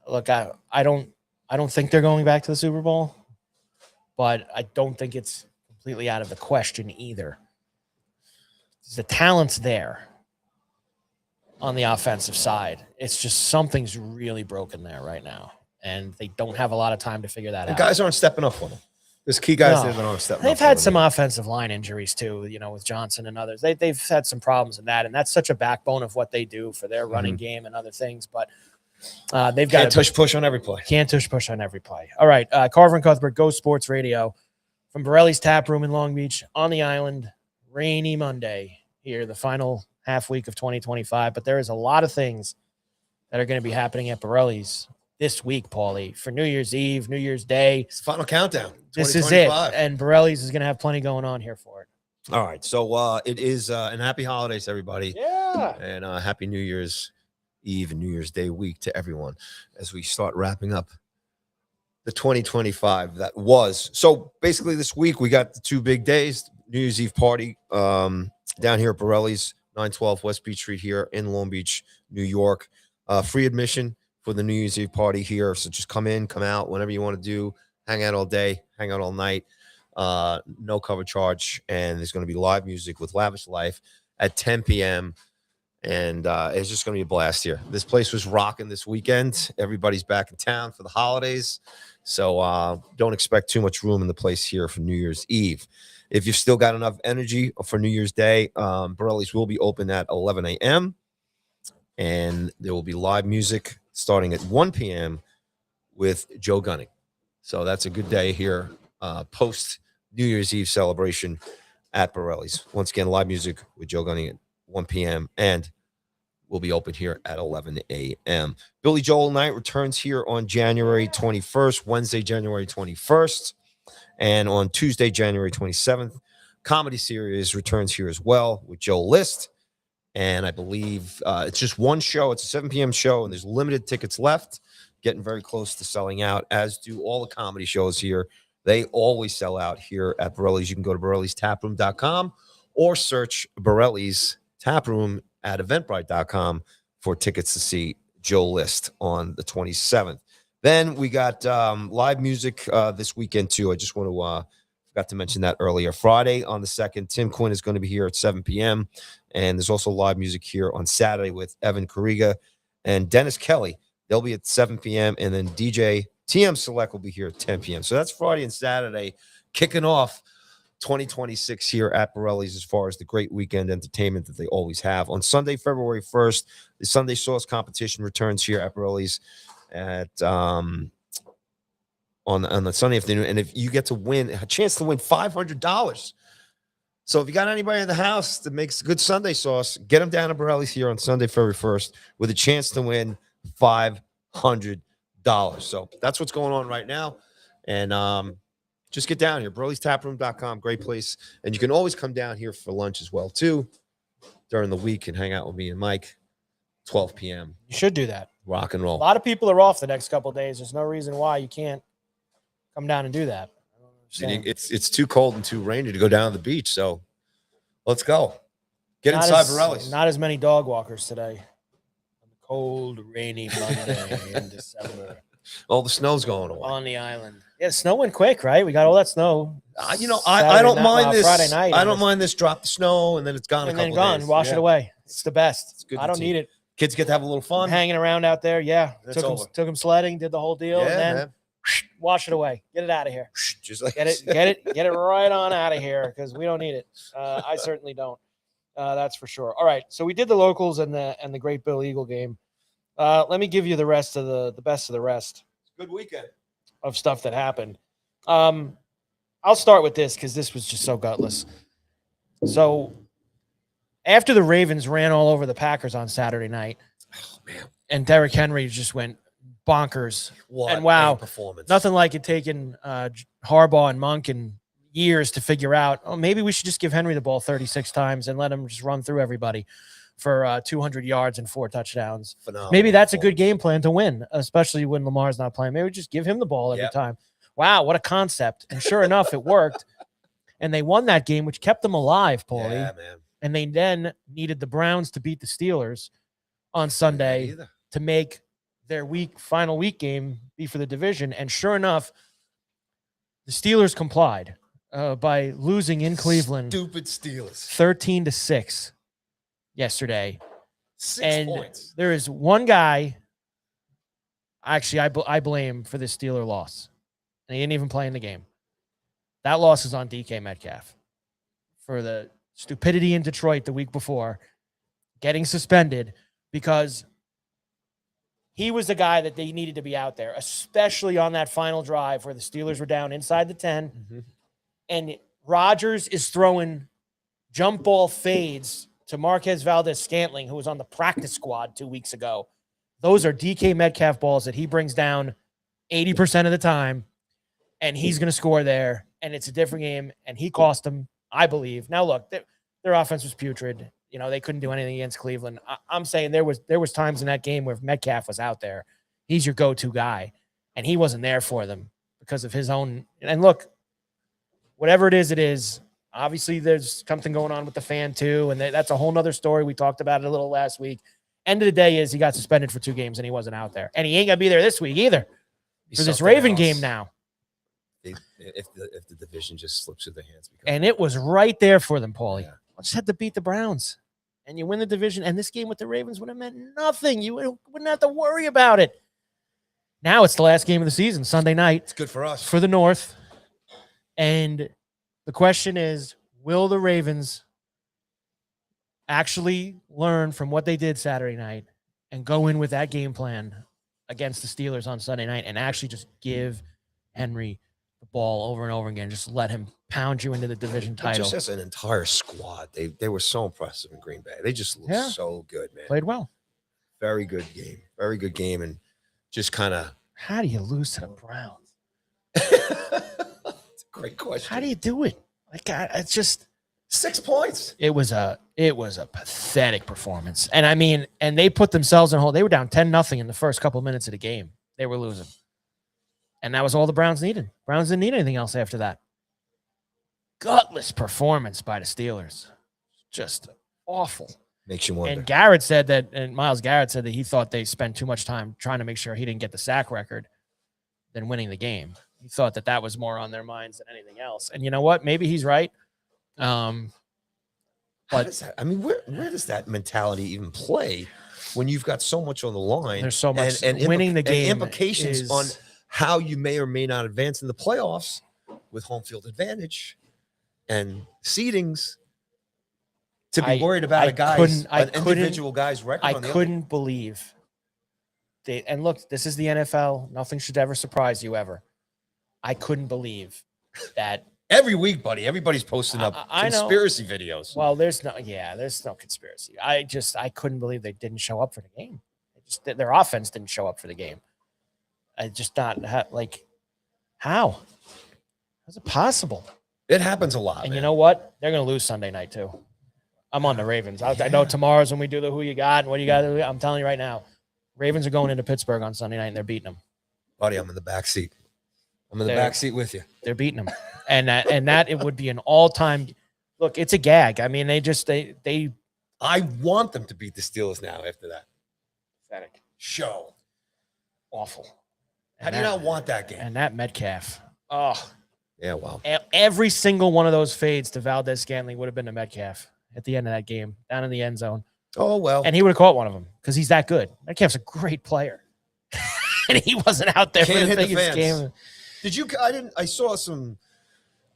look, I don't think they're going back to the Super Bowl, but I don't think it's completely out of the question either. The talent's there on the offensive side. It's just something's really broken there right now, and they don't have a lot of time to figure that out. Guys aren't stepping up for them. There's key guys that aren't stepping up. They've had some offensive line injuries too, with Johnson and others. They've had some problems in that, and that's such a backbone of what they do for their running game and other things. But they've got to push on every play. Can't push on every play. All right, Carver and Cuthbert, Go Sports Radio from Borelli's Tap Room in Long Beach on the island. Rainy Monday here, the final half week of 2025. But there is a lot of things that are going to be happening at Borelli's this week, Paulie, for New Year's Eve, New Year's Day. It's the final countdown. This is it. And Borelli's is going to have plenty going on here for it. All right. So it is and happy holidays, everybody. Yeah. And happy New Year's Eve and New Year's Day week to everyone as we start wrapping up the 2025 that was. So basically this week we got the two big days, New Year's Eve party down here at Borelli's, 912 West Beach Street here in Long Beach, New York. Free admission for the New Year's Eve party here. So just come in, come out, whenever you want to do, hang out all day, hang out all night. No cover charge. And there's going to be live music with Lavish Life at 10 p.m. And it's just going to be a blast here. This place was rocking this weekend. Everybody's back in town for the holidays. So don't expect too much room in the place here for New Year's Eve. If you've still got enough energy for New Year's Day, Borelli's will be open at 11 a.m. And there will be live music starting at 1 p.m. with Joe Gunning. So that's a good day here post New Year's Eve celebration at Borelli's. Once again, live music with Joe Gunning at 1 p.m. and we'll be open here at 11 a.m. Billy Joel Night returns here on January 21st, Wednesday, January 21st. And on Tuesday, January 27th, comedy series returns here as well with Joe List. And I believe it's just one show. It's a 7 p.m. show, and there's limited tickets left, getting very close to selling out, as do all the comedy shows here. They always sell out here at Borelli's. You can go to Borelli'sTaproom.com or search Borelli's Taproom at Eventbrite.com for tickets to see Joe List on the 27th. Then we got live music this weekend, too. I just want to forgot to mention that earlier. Friday on the 2nd, Tim Quinn is going to be here at 7 p.m. And there's also live music here on Saturday with Evan Kariga and Dennis Kelly. They'll be at 7 p.m. And then DJ TM Select will be here at 10 p.m. So that's Friday and Saturday, kicking off 2026 here at Borelli's as far as the great weekend entertainment that they always have. On Sunday, February 1st, the Sunday Sauce competition returns here at Borelli's at on the Sunday afternoon. And if you get to win, a chance to win $500. So if you got anybody in the house that makes good Sunday sauce, get them down to Borelli's here on Sunday, February 1st with a chance to win $500. So that's what's going on right now. And just get down here, Borelli'sTaproom.com, great place. And you can always come down here for lunch as well, too, during the week and hang out with me and Mike, 12 p.m. You should do that. Rock and roll. A lot of people are off the next couple of days. There's no reason why you can't come down and do that. It's too cold and too rainy to go down to the beach, so let's go. Get Not inside as- Borelli's. Not as many dog walkers today. On the cold, rainy Monday in December All the snow's going away. on the island. Yeah, snow went quick, right? We got all that snow. I Saturday don't night- mind this. Friday night. I don't mind this. Drop the snow and then it's gone. And a then couple gone. days. Wash it Yeah. away. It's the best. It's good I don't routine. need it. Kids get to have a little fun. Hanging around out there. Yeah. It's Took over. them sledding, did the whole deal, Yeah, and then man. wash it away. Get it out of here. Just like Get it right on out of here because we don't need it. I certainly don't. That's for sure. All right, so we did the locals and the Great Bill Eagle game. Let me give you the rest of the best of the rest Good weekend. of stuff that happened. I'll start with this because this was just so gutless. So after the Ravens ran all over the Packers on Saturday night, Oh man, and Derrick Henry just went bonkers. what And wow, a performance! Nothing like it taking Harbaugh and Monk and years to figure out, oh, maybe we should just give Henry the ball 36 times and let him just run through everybody for 200 yards and 4 touchdowns. Phenomenal Maybe that's a good performance. game plan to win, especially when Lamar's not playing. Maybe just give him the ball every Yep. time. Wow, what a concept. And sure enough, it worked. And they won that game, which kept them alive, Paulie. Yeah, man. And they then needed the Browns to beat the Steelers on Sunday Either. to make their final week game be for the division. And sure enough, the Steelers complied by losing in Cleveland Stupid Steelers. 13-6 yesterday. 6 And points. there is one guy, actually, I blame for this Steeler loss. And he didn't even play in the game. That loss is on DK Metcalf for the stupidity in Detroit the week before, getting suspended because he was the guy that they needed to be out there, especially on that final drive where the Steelers were down inside the 10. Mhm. And Rodgers is throwing jump ball fades to Marquez Valdez-Scantling, who was on the practice squad 2 weeks ago. Those are DK Metcalf balls that he brings down 80% of the time, and he's going to score there, and it's a different game, and he cost them, I believe. Now, look, their offense was putrid. You know, they couldn't do anything against Cleveland. I'm saying there was times in that game where Metcalf was out there. He's your go-to guy, and he wasn't there for them because of his own. And look, whatever it is. Obviously, there's something going on with the fan too, and that's a whole nother story. We talked about it a little last week. End of the day is he got suspended for 2 games and he wasn't out there, and he ain't gonna be there this week either for this Something Raven else. game now. If the division just slips through their hands, And it was right there for them, Paulie. Yeah. Just had to beat the Browns, and you win the division. And this game with the Ravens would have meant nothing. You wouldn't have to worry about it. Now it's the last game of the season, Sunday night it's good for us. for the North. And the question is, will the Ravens actually learn from what they did Saturday night and go in with that game plan against the Steelers on Sunday night and actually just give Henry the ball over and over again, just let him pound you into the division title? Just as an entire squad, they were so impressive in Green Bay. They just looked Yeah. so good, man. Played well. Very good game, and just kind of How do you lose to the Browns? it's a Great question. How do you do it? Like, it's just 6 points. it was a pathetic performance. And I mean, and they put themselves in hold. They were down 10-0 in the first couple minutes of the game. They were losing. And that was all the Browns needed. Browns didn't need anything else after that. Gutless performance by the Steelers. Just awful. Makes you wonder. And Garrett said that, and Myles Garrett said that he thought they spent too much time trying to make sure he didn't get the sack record than winning the game. He thought that was more on their minds than anything else. And you know what? Maybe he's right. How does that, I mean, where does that mentality even play when you've got so much on the line? There's so much. And Winning the game implications on how you may or may not advance in the playoffs with home field advantage and seedings. To be worried about an individual guy's record. I couldn't believe they. And look, this is the NFL. Nothing should ever surprise you ever. I couldn't believe that. Every week, buddy, everybody's posting up conspiracy videos. Well, there's no conspiracy. I couldn't believe they didn't show up for the game. Their offense didn't show up for the game. I just not like how? How's it possible? It happens a lot. And man. you know what? They're going to lose Sunday night too. I'm on the Ravens. I know tomorrow's when we do the who you got and what you got. I'm telling you right now, Ravens are going into Pittsburgh on Sunday night and they're beating them. Buddy, I'm in the back seat. I'm in the back seat with you. They're beating them, and that it would be an all-time. Look, it's a gag. I mean, they. I want them to beat the Steelers now. After that, Pathetic. Show Awful. How do you not want that game? And that Metcalf. Oh, yeah. Wow. Every single one of those fades to Valdez-Scantling would have been to Metcalf at the end of that game, down in the end zone. Oh well. And he would have caught one of them because he's that good. Metcalf's a great player, and he wasn't out there for the biggest game. Did you? I saw some.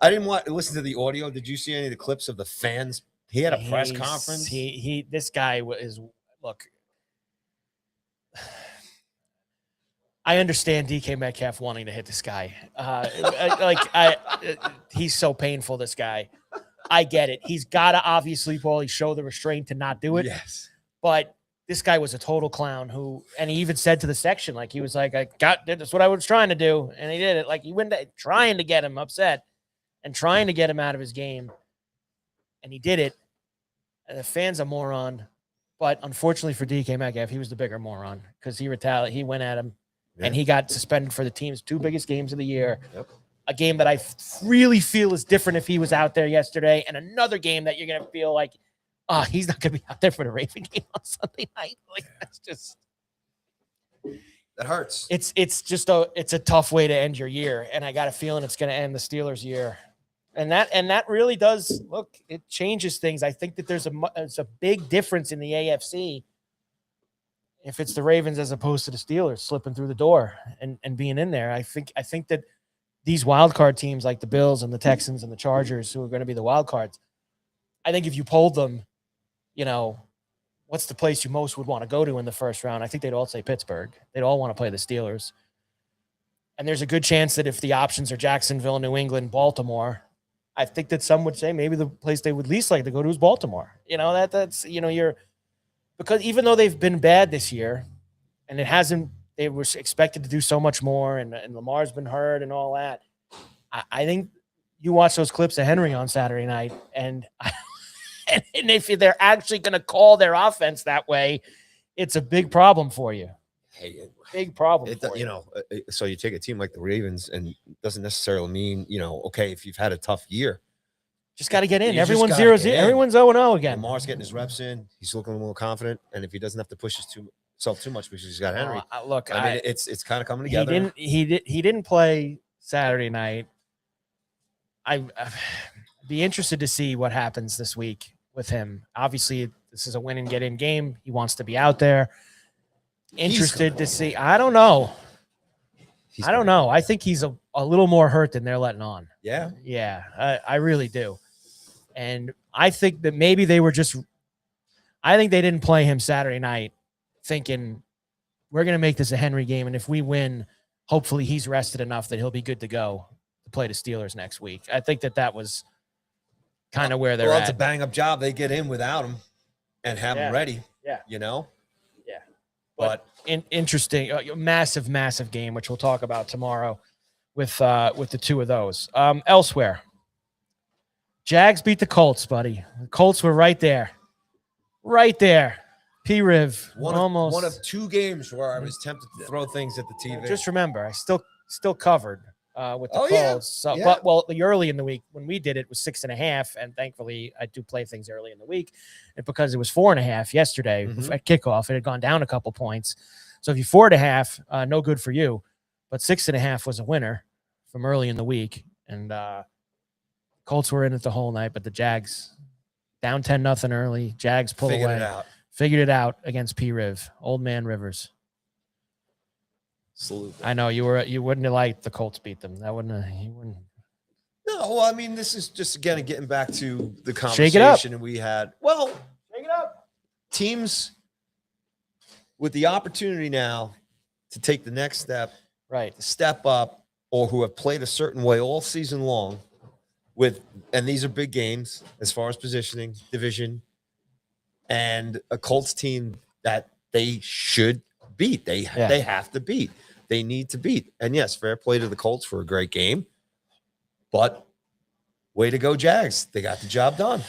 I didn't want to listen to the audio. Did you see any of the clips of the fans? He had a press conference. This guy is look. I understand DK Metcalf wanting to hit this guy. He's so painful. This guy. I get it. He's got to obviously probably show the restraint to not do it. Yes. But this guy was a total clown and he even said to the section, like, he was like, that's what I was trying to do. And he did it. Like, he went trying to get him upset and trying to get him out of his game. And he did it. And the fan's a moron. But unfortunately for DK Metcalf, he was the bigger moron because he retaliated. He went at him and he got suspended for the team's 2 biggest games of the year. Yep. A game that I really feel is different if he was out there yesterday, and another game that you're going to feel like, he's not going to be out there for the Raven game on Sunday night. Like, that's just that hurts. It's a tough way to end your year, and I got a feeling it's going to end the Steelers' year, and that really does look. It changes things. I think that there's a big difference in the AFC if it's the Ravens as opposed to the Steelers slipping through the door and being in there. I think that these wild card teams like the Bills and the Texans and the Chargers, who are going to be the wild cards, I think if you polled them, what's the place you most would want to go to in the first round? I think they'd all say Pittsburgh. They'd all want to play the Steelers. And there's a good chance that if the options are Jacksonville, New England, Baltimore, I think that some would say maybe the place they would least like to go to is Baltimore. Because even though they've been bad this year and they were expected to do so much more, and Lamar's been hurt and all that. I think you watch those clips of Henry on Saturday night, and if they're actually going to call their offense that way, it's a big problem for you. Big problem. So you take a team like the Ravens, and it doesn't necessarily mean, okay, if you've had a tough year, just got to get in. Everyone's 0-0. Everyone's 0-0 again. Lamar's getting his reps in. He's looking a little confident, and if he doesn't have to push himself too much because he's got Henry. It's kind of coming together. He didn't play Saturday night. I'd be interested to see what happens this week with him. Obviously, this is a win and get in game. He wants to be out there. Interested to see. I don't know. I think he's a little more hurt than they're letting on. Yeah. Yeah, I really do. And I think that maybe they were I think they didn't play him Saturday night thinking we're going to make this a Henry game. And if we win, hopefully he's rested enough that he'll be good to go to play the Steelers next week. I think that was kind of where they're at. It's a bang up job. They get in without him and have him ready. Yeah. Yeah. But interesting, massive game, which we'll talk about tomorrow. with the two of those. Elsewhere, Jags beat the Colts, buddy. The Colts were right there. Right there. P-Riv. Almost. One of two games where I was tempted to throw things at the TV. Just remember, I still covered with the Oh, yeah. Colts. So, Yeah. But well, the early in the week when we did it was 6.5, and thankfully I do play things early in the week, and because it was 4.5 yesterday at kickoff, it had gone down a couple points. So if you 4.5, no good for you, but 6.5 was a winner from early in the week, and Colts were in it the whole night, but the Jags down 10-0 early. Jags pulled away. Figured it out against P-Riv, Old Man Rivers. Absolutely. I know you wouldn't have liked the Colts beat them. That wouldn't you wouldn't. No, well, I mean, this is just again getting back to the Shake it up. conversation we had. Well, Shake it up. Teams with the opportunity now to take the next step, Right. to step up, or who have played a certain way all season long, and these are big games as far as positioning, division, and a Colts team that they should beat. They have to beat. They need to beat. And yes, fair play to the Colts for a great game. But way to go, Jags. They got the job done.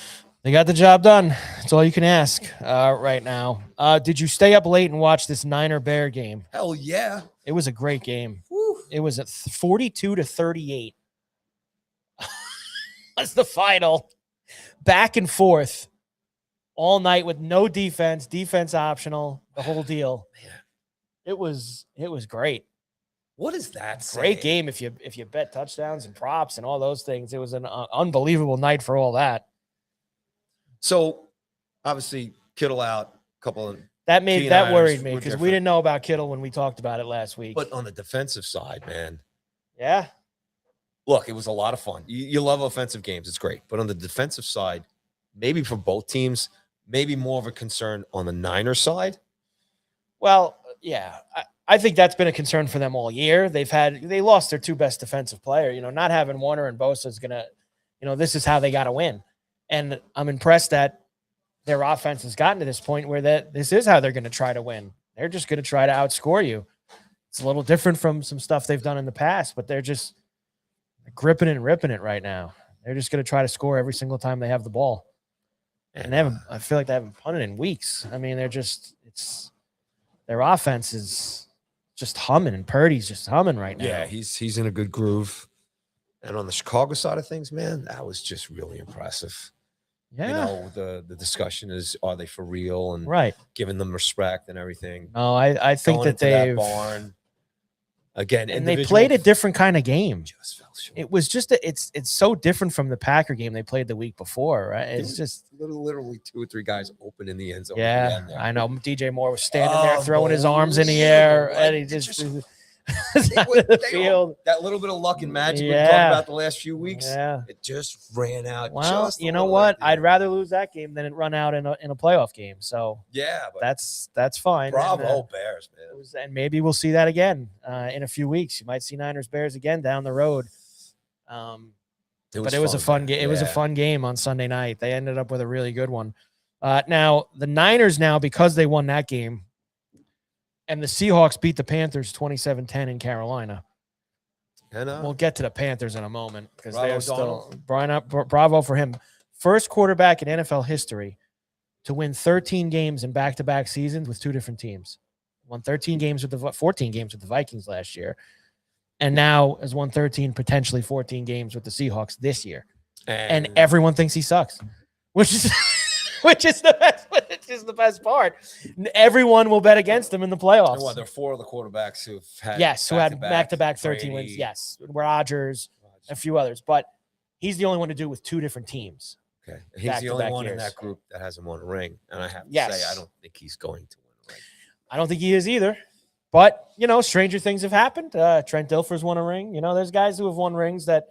They got the job done. That's all you can ask right now. Did you stay up late and watch this Niner-Bear game? Hell yeah. It was a great game. Woo. It was at 42-38. That's the final. Back and forth all night with no defense optional, the whole deal. Man. It was great. What is that? Great game if you bet touchdowns and props and all those things. It was an unbelievable night for all that. So obviously Kittle out, a couple of that worried me were because we different. didn't know about Kittle when we talked about it last week. But on the defensive side, man, yeah, look, it was a lot of fun. You love offensive games. It's great. But on the defensive side, maybe for both teams, maybe more of a concern on the Niners side. Well, yeah, I think that's been a concern for them all year. They lost their two best defensive player. Not having Warner and Bosa is gonna, this is how they got to win. And I'm impressed that their offense has gotten to this point where this is how they're going to try to win. They're just going to try to outscore you. It's a little different from some stuff they've done in the past, but they're just gripping it and ripping it right now. They're just going to try to score every single time they have the ball. And I feel like they haven't punted in weeks. I mean, their offense is just humming, and Purdy's just humming right now. Yeah, he's in a good groove. And on the Chicago side of things, man, that was just really impressive. Yeah. The discussion is, are they for real? And right. Giving them respect and everything. No, I think Going that into they've barn again, and they played a different kind of game. Just fell short. It was just it's so different from the Packer game they played the week before, right? It's just literally 2 or 3 guys open in the end zone. Yeah, I know. DJ Moore was standing there throwing his arms in the air, and he just the field. That little bit of luck and magic we Yeah. talked about the last few weeks. Yeah. It just ran out. Well, just a you know little what? bit. I'd rather lose that game than it run out in a playoff game. So Yeah, but that's fine. bravo, And, Bears, man. and maybe we'll see that again in a few weeks. You might see Niners Bears again down the road. But it was a fun game. It was a fun game on Sunday night. They ended up with a really good one. Now the Niners because they won that game, and the Seahawks beat the Panthers 27-10 in Carolina. And We'll get to the Panthers in a moment because Bravo, they're still bravo for him. First quarterback in NFL history to win 13 games in back-to-back seasons with two different teams. Won 14 games with the Vikings last year, and now has won 13, potentially 14 games with the Seahawks this year. And everyone thinks he sucks, which is the best part. Everyone will bet against him in the playoffs. And there are 4 of the quarterbacks who had back-to-back 13 wins. Yes, Rodgers, a few others, but he's the only one to do it with two different teams. Okay, he's the only one in that group that hasn't won a ring, and I have to say, I don't think he's going to win a ring. I don't think he is either. But stranger things have happened. Trent Dilfer's won a ring. There's guys who have won rings that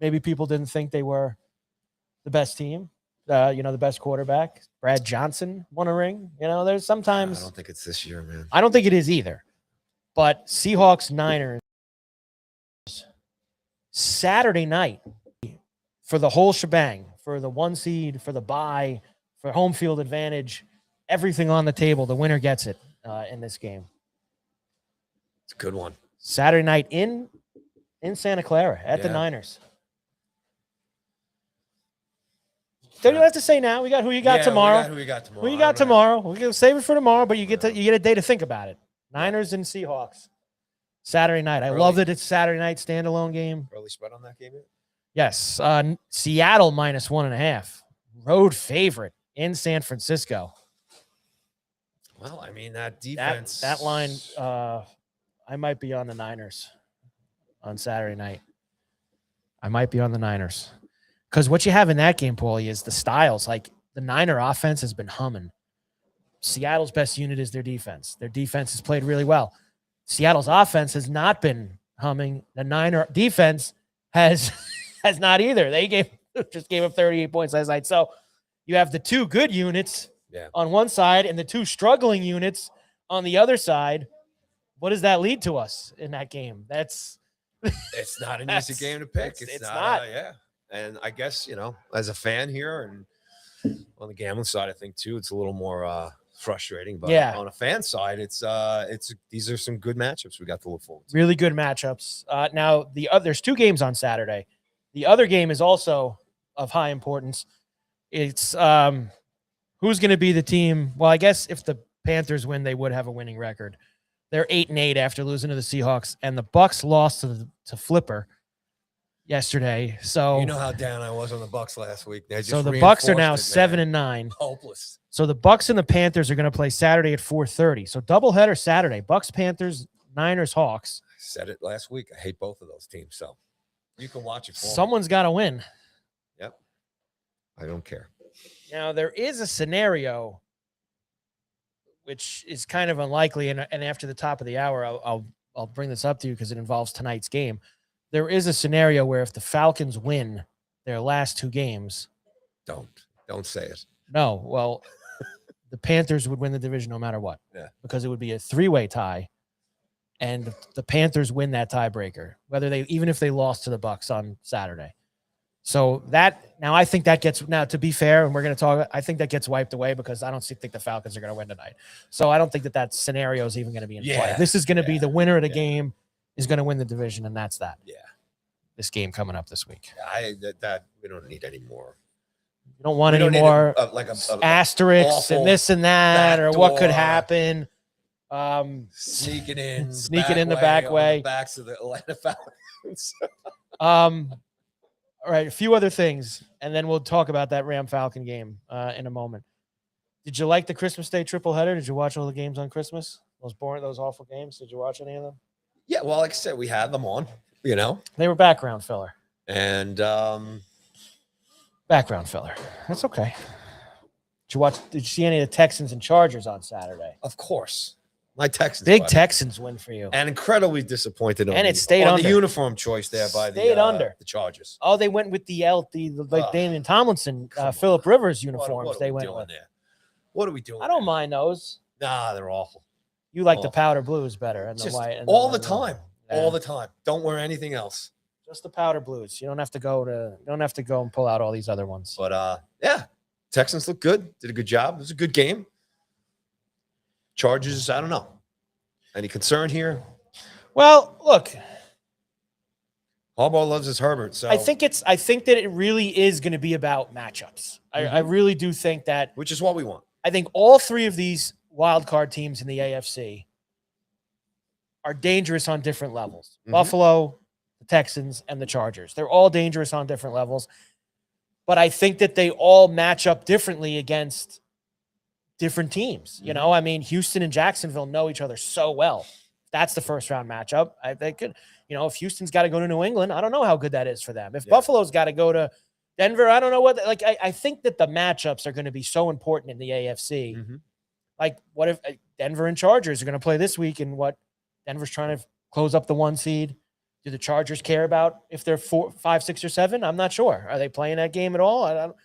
maybe people didn't think they were the best team. The best quarterback. Brad Johnson won a ring. There's sometimes. I don't think it's this year, man. I don't think it is either. But Seahawks, Niners, Saturday night for the whole shebang, for the 1 seed, for the bye, for home field advantage, everything on the table. The winner gets it in this game. It's a good one. Saturday night in in Santa Clara at the Yeah. Niners. Don't you have to say now? We got who you got tomorrow. Who you got tomorrow? Who you got tomorrow? We're gonna save it for tomorrow, but you get a day to think about it. Niners and Seahawks. Saturday night. I love that it's Saturday night standalone game. Early spread on that game yet? Yes. Seattle -1.5. Road favorite in San Francisco. Well, I mean, that defense. That line, I might be on the Niners on Saturday night. I might be on the Niners. Because what you have in that game, Paulie, is the styles. Like, the Niner offense has been humming. Seattle's best unit is their defense. Their defense has played really well. Seattle's offense has not been humming. The Niner defense has not either. They just gave up 38 points last night. So you have the two good units on one side and the two struggling units on the other side. What does that lead to us in that game? It's not an easy game to pick. It's not. And I guess, as a fan here and on the gambling side, I think too, it's a little more frustrating. But on a fan side, these are some good matchups we got to look forward to. Really good matchups. Now there's two games on Saturday. The other game is also of high importance. It's who's going to be the team. Well, I guess if the Panthers win, they would have a winning record. They're 8-8 after losing to the Seahawks, and the Bucs lost to Flipper yesterday. So you know how down I was on the Bucs last week. So the Bucs are now 7-9. Hopeless. So the Bucs and the Panthers are going to play Saturday at 4:30. So doubleheader Saturday. Bucs, Panthers, Niners, Hawks. I said it last week. I hate both of those teams. So you can watch it for Someone's got to win. Yep. I don't care. Now there is a scenario which is kind of unlikely, and after the top of the hour, I'll bring this up to you because it involves tonight's game. There is a scenario where if the Falcons win their last two games, don't say it. No, well, the Panthers would win the division no matter what. Yeah, because it would be a three-way tie, and the Panthers win that tiebreaker, even if they lost to the Bucs on Saturday. So I think that gets to be fair, and we're going to talk. I think that gets wiped away because I don't think the Falcons are going to win tonight. So I don't think that scenario is even going to be in play. This is going to be the winner of the game is going to win the division, and that's that. Yeah. This game coming up this week. That we don't need any more. You don't want any more asterisks and this and that, or what could happen. Sneaking in the back way. The backs of the Atlanta Falcons. All right, a few other things, and then we'll talk about that Ram-Falcon game in a moment. Did you like the Christmas Day triple header? Did you watch all the games on Christmas? Those awful games? Did you watch any of them? Yeah, well, like I said, we had them on, They were background filler. And background filler. That's okay. Did you see any of the Texans and Chargers on Saturday? Of course. My Texans. Big Texans win for you. And incredibly disappointed it stayed under. The uniform choice there by the Chargers. Oh, they went with the Damian Tomlinson, Phillip Rivers uniforms. They went with there. What are we doing? I don't mind those. Nah, they're awful. You like the powder blues better and the white. And all the time. Yeah. All the time. Don't wear anything else. Just the powder blues. You don't have to go and pull out all these other ones. But Texans look good. Did a good job. It was a good game. Chargers, I don't know. Any concern here? Well, look. Harbaugh loves his Herbert. So I think that it really is going to be about matchups. Mm-hmm. I really do think that, which is what we want. I think all three of these wild card teams in the AFC are dangerous on different levels. Mm-hmm. Buffalo, the Texans, and the Chargers. They're all dangerous on different levels. But I think that they all match up differently against different teams. Mm-hmm. I mean, Houston and Jacksonville know each other so well. That's the first round matchup. They could, if Houston's got to go to New England, I don't know how good that is for them. If Buffalo's got to go to Denver, I don't know what. I think that the matchups are going to be so important in the AFC. Mm-hmm. Like, what if Denver and Chargers are going to play this week, and what Denver's trying to close up the 1 seed? Do the Chargers care about if they're 4, 5, 6, or 7? I'm not sure. Are they playing that game at all?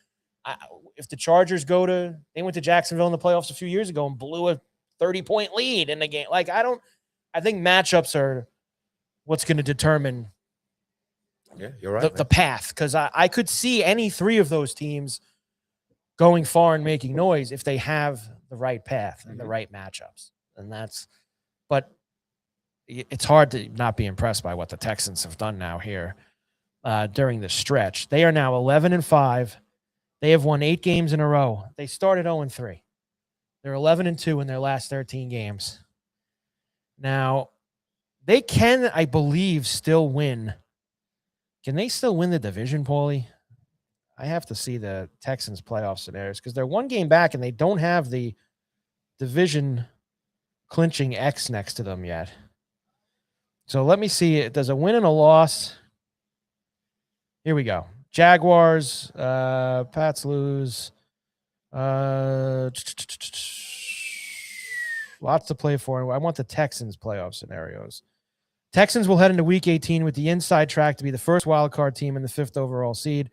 If the Chargers they went to Jacksonville in the playoffs a few years ago and blew a 30-point lead in the game. I think matchups are what's going to determine you're right, the path. Because I could see any three of those teams going far and making noise if they have the right path and the right matchups. But it's hard to not be impressed by what the Texans have done now here during the stretch. They are now 11-5. They have won 8 games in a row. They started 0-3. They're 11-2 in their last 13 games. Now, they can, I believe, still win. Can they still win the division, Paulie? I have to see the Texans playoff scenarios because they're 1 game back and they don't have the division clinching X next to them yet. So let me see. Does a win and a loss? Here we go. Jaguars, Pats lose. Lots to play for. I want the Texans playoff scenarios. Texans will head into week 18 with the inside track to be the first wild card team and the 5th overall seed.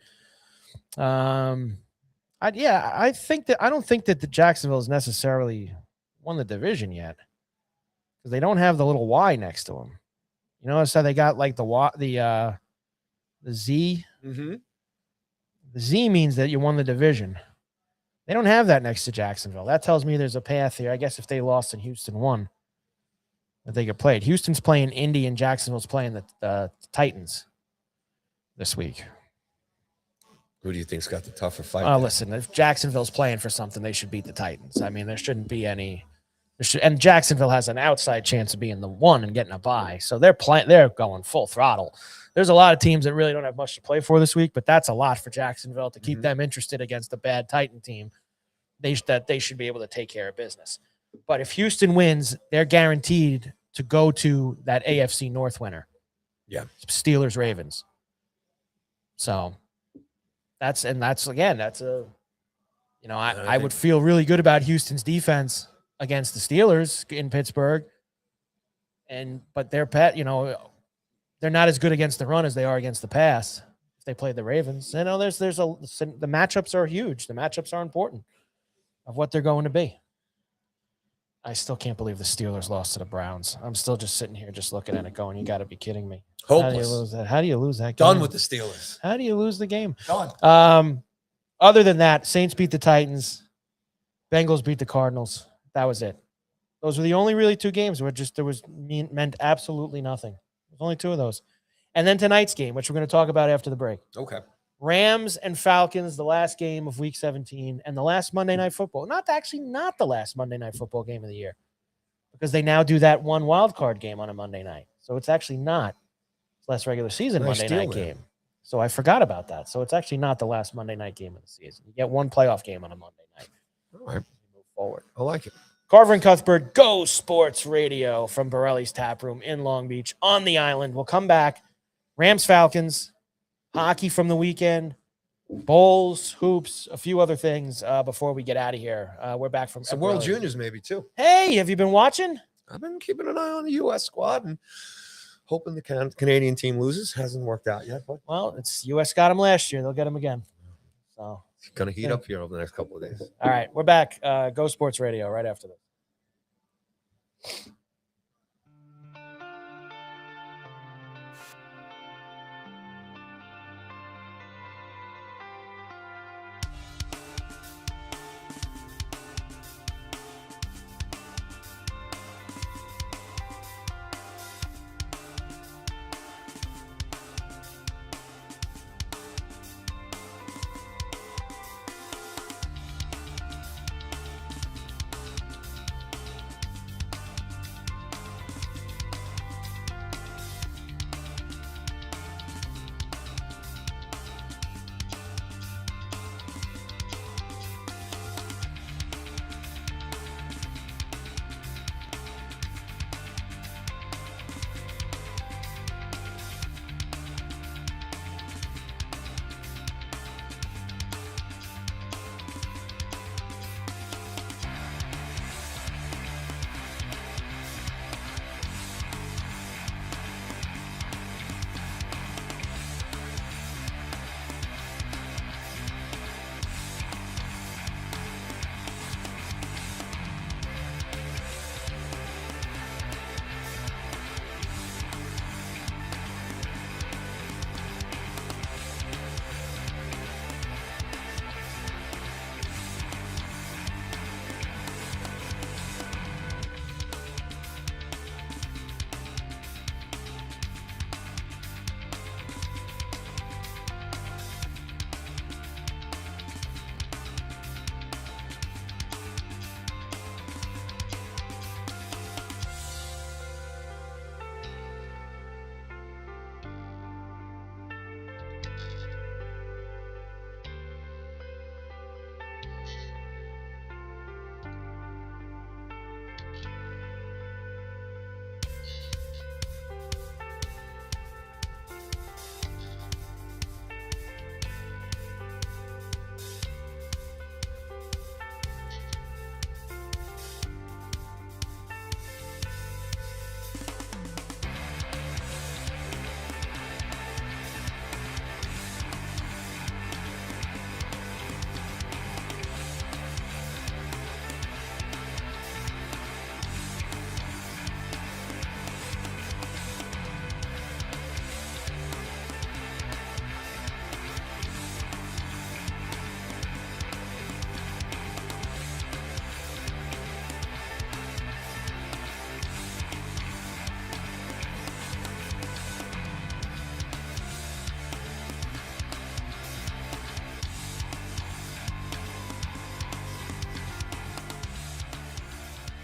I don't think that the Jacksonville has necessarily won the division yet because they don't have the little Y next to them. You notice how they got like the Z. Mm-hmm. The Z means that you won the division. They don't have that next to Jacksonville. That tells me there's a path here. I guess if they lost and Houston won, that they could play it. Houston's playing Indy and Jacksonville's playing the Titans this week. Who do you think's got the tougher fight? Listen, if Jacksonville's playing for something, they should beat the Titans. I mean, there shouldn't be any. And Jacksonville has an outside chance of being the 1 and getting a bye, so they're going full throttle. There's a lot of teams that really don't have much to play for this week, but that's a lot for Jacksonville to keep them interested against a bad Titan team. They should be able to take care of business. But if Houston wins, they're guaranteed to go to that AFC North winner. Yeah, Steelers, Ravens. So I would feel really good about Houston's defense against the Steelers in Pittsburgh. But they're not as good against the run as they are against the pass. If they play the Ravens, the matchups are huge. The matchups are important of what they're going to be. I still can't believe the Steelers lost to the Browns. I'm still just sitting here just looking at it going, you got to be kidding me. Hopeless. How do you lose that? How do you lose that game? Done with the Steelers. How do you lose the game? Done. Other than that, Saints beat the Titans. Bengals beat the Cardinals. That was it. Those were the only really 2 games where meant absolutely nothing. There's only 2 of those. And then tonight's game, which we're going to talk about after the break. Okay. Rams and Falcons, the last game of week 17 and the last Monday Night Football. Not the last Monday Night Football game of the year because they now do that 1 wild card game on a Monday night. So it's actually not the last regular season Monday night game. So I forgot about that. So it's actually not the last Monday night game of the season. You get 1 playoff game on a Monday night. All right. Move forward. I like it. Carver and Cuthbert, Go Sports Radio from Borelli's Tap Room in Long Beach on the island. We'll come back. Rams, Falcons, hockey from the weekend, bowls, hoops, a few other things before we get out of here. We're back from some World Juniors maybe too. Hey, have you been watching? I've been keeping an eye on the U.S. squad and hoping the Canadian team loses. Hasn't worked out yet. But well, it's U.S. got them last year. They'll get them again. So it's going to heat up here over the next couple of days. All right, we're back. Go Sports Radio right after this.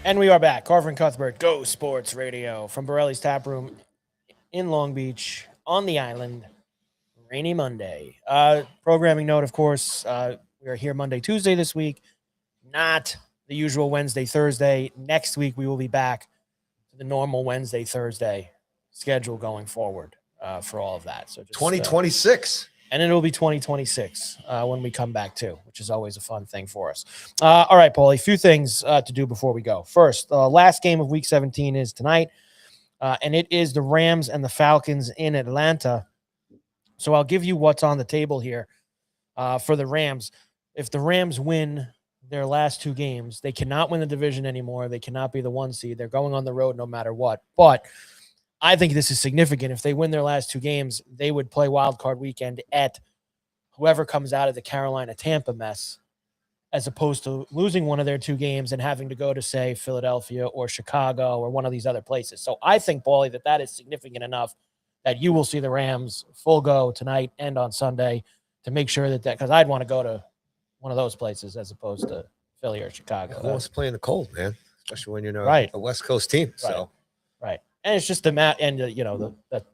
And we are back. Carver and Cuthbert, Go Sports Radio from Borelli's Tap Room in Long Beach on the island. Rainy Monday. Programming note, of course, we are here Monday, Tuesday this week, not the usual Wednesday, Thursday. Next week, we will be back to the normal Wednesday, Thursday schedule going forward for all of that. So just 2026. and it'll be 2026 when we come back too, which is always a fun thing for us. All right, Paulie, a few things to do before we go. First, the last game of Week 17 is tonight, and it is the Rams and the Falcons in Atlanta. So I'll give you what's on the table here for the Rams. If the Rams win their last two games, they cannot win the division anymore. They cannot be the 1 seed. They're going on the road no matter what. But I think this is significant. If they win their last two games, they would play wild card weekend at whoever comes out of the Carolina-Tampa mess, as opposed to losing one of their two games and having to go to, say, Philadelphia or Chicago or one of these other places. So I think, Paulie, that is significant enough that you will see the Rams full go tonight and on Sunday to make sure that because I'd want to go to one of those places as opposed to Philly or Chicago. Who wants to play in the cold, man? Especially when you're right. a West Coast team. So right. And it's just the the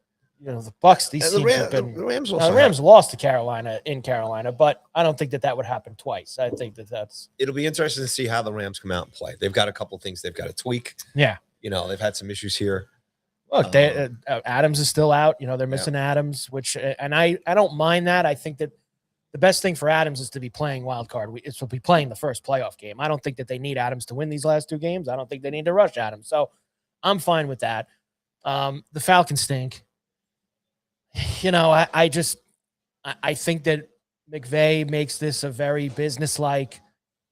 Bucks. These teams have been. The Rams, the Rams lost to Carolina in Carolina, but I don't think that would happen twice. I think that's. It'll be interesting to see how the Rams come out and play. They've got a couple of things they've got to tweak. Yeah, they've had some issues here. Look, Adams is still out. They're missing Adams, which and I don't mind that. I think that the best thing for Adams is to be playing wild card. It's to be playing the first playoff game. I don't think that they need Adams to win these last two games. I don't think they need to rush Adams. So I'm fine with that. The Falcons stink. I think that McVay makes this a very businesslike.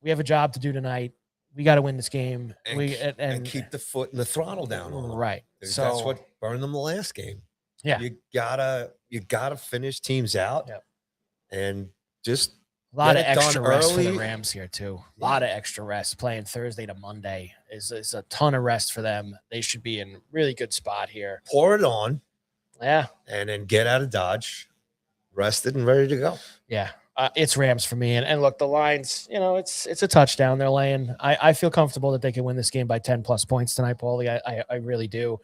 We have a job to do tonight. We got to win this game. And keep the foot and the throttle down on them. Right. So that's what burned them the last game. Yeah. You gotta finish teams out. Yep. And just a lot of extra rest for the Rams here too. A lot of extra rest. Playing Thursday to Monday is a ton of rest for them. They should be in really good spot here. Pour it on. Yeah. And then get out of Dodge, rested and ready to go. Yeah. It's Rams for me. And look, the lines, it's a touchdown they're laying. I feel comfortable that they can win this game by 10 plus points tonight, Paulie. I really do.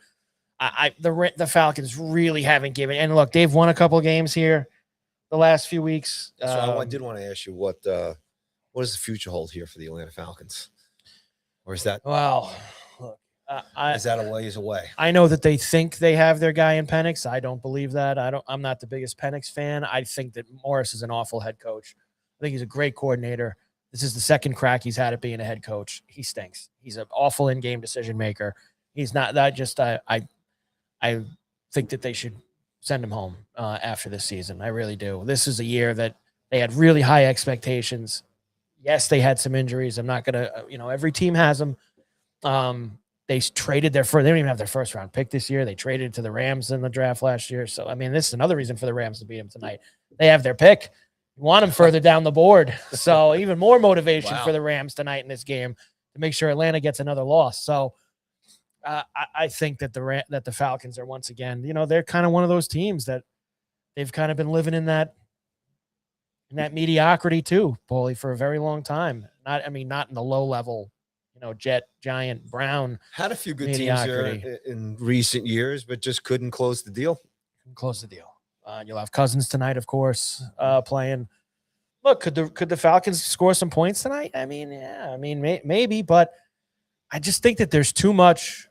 The Falcons really haven't given. And look, they've won a couple games here the last few weeks. So I did want to ask you what does the future hold here for the Atlanta Falcons? Or is that look, is that a ways away? I know that they think they have their guy in Penix. I don't believe that. I'm not the biggest Penix fan. I think that Morris is an awful head coach. I think he's a great coordinator. This is the second crack he's had at being a head coach. He stinks. He's an awful in-game decision maker. He's not that. Just I think that they should send him home after this season. I really do. This is a year that they had really high expectations. Yes, they had some injuries. I'm not gonna. Every team has them. They traded they don't even have their first round pick this year. They traded to the Rams in the draft last year. So, this is another reason for the Rams to beat them tonight. They have their pick. You want them further down the board. So even more motivation for the Rams tonight in this game to make sure Atlanta gets another loss. So I think that the Falcons are once again, they're kind of one of those teams that they've kind of been living in that mediocrity too, Paulie, for a very long time. Not in the low level, Jet, Giant, Brown. Had a few good teams here in recent years, but just couldn't close the deal. You'll have Cousins tonight, of course, playing. Look, could the Falcons score some points tonight? Maybe, but I just think that there's too much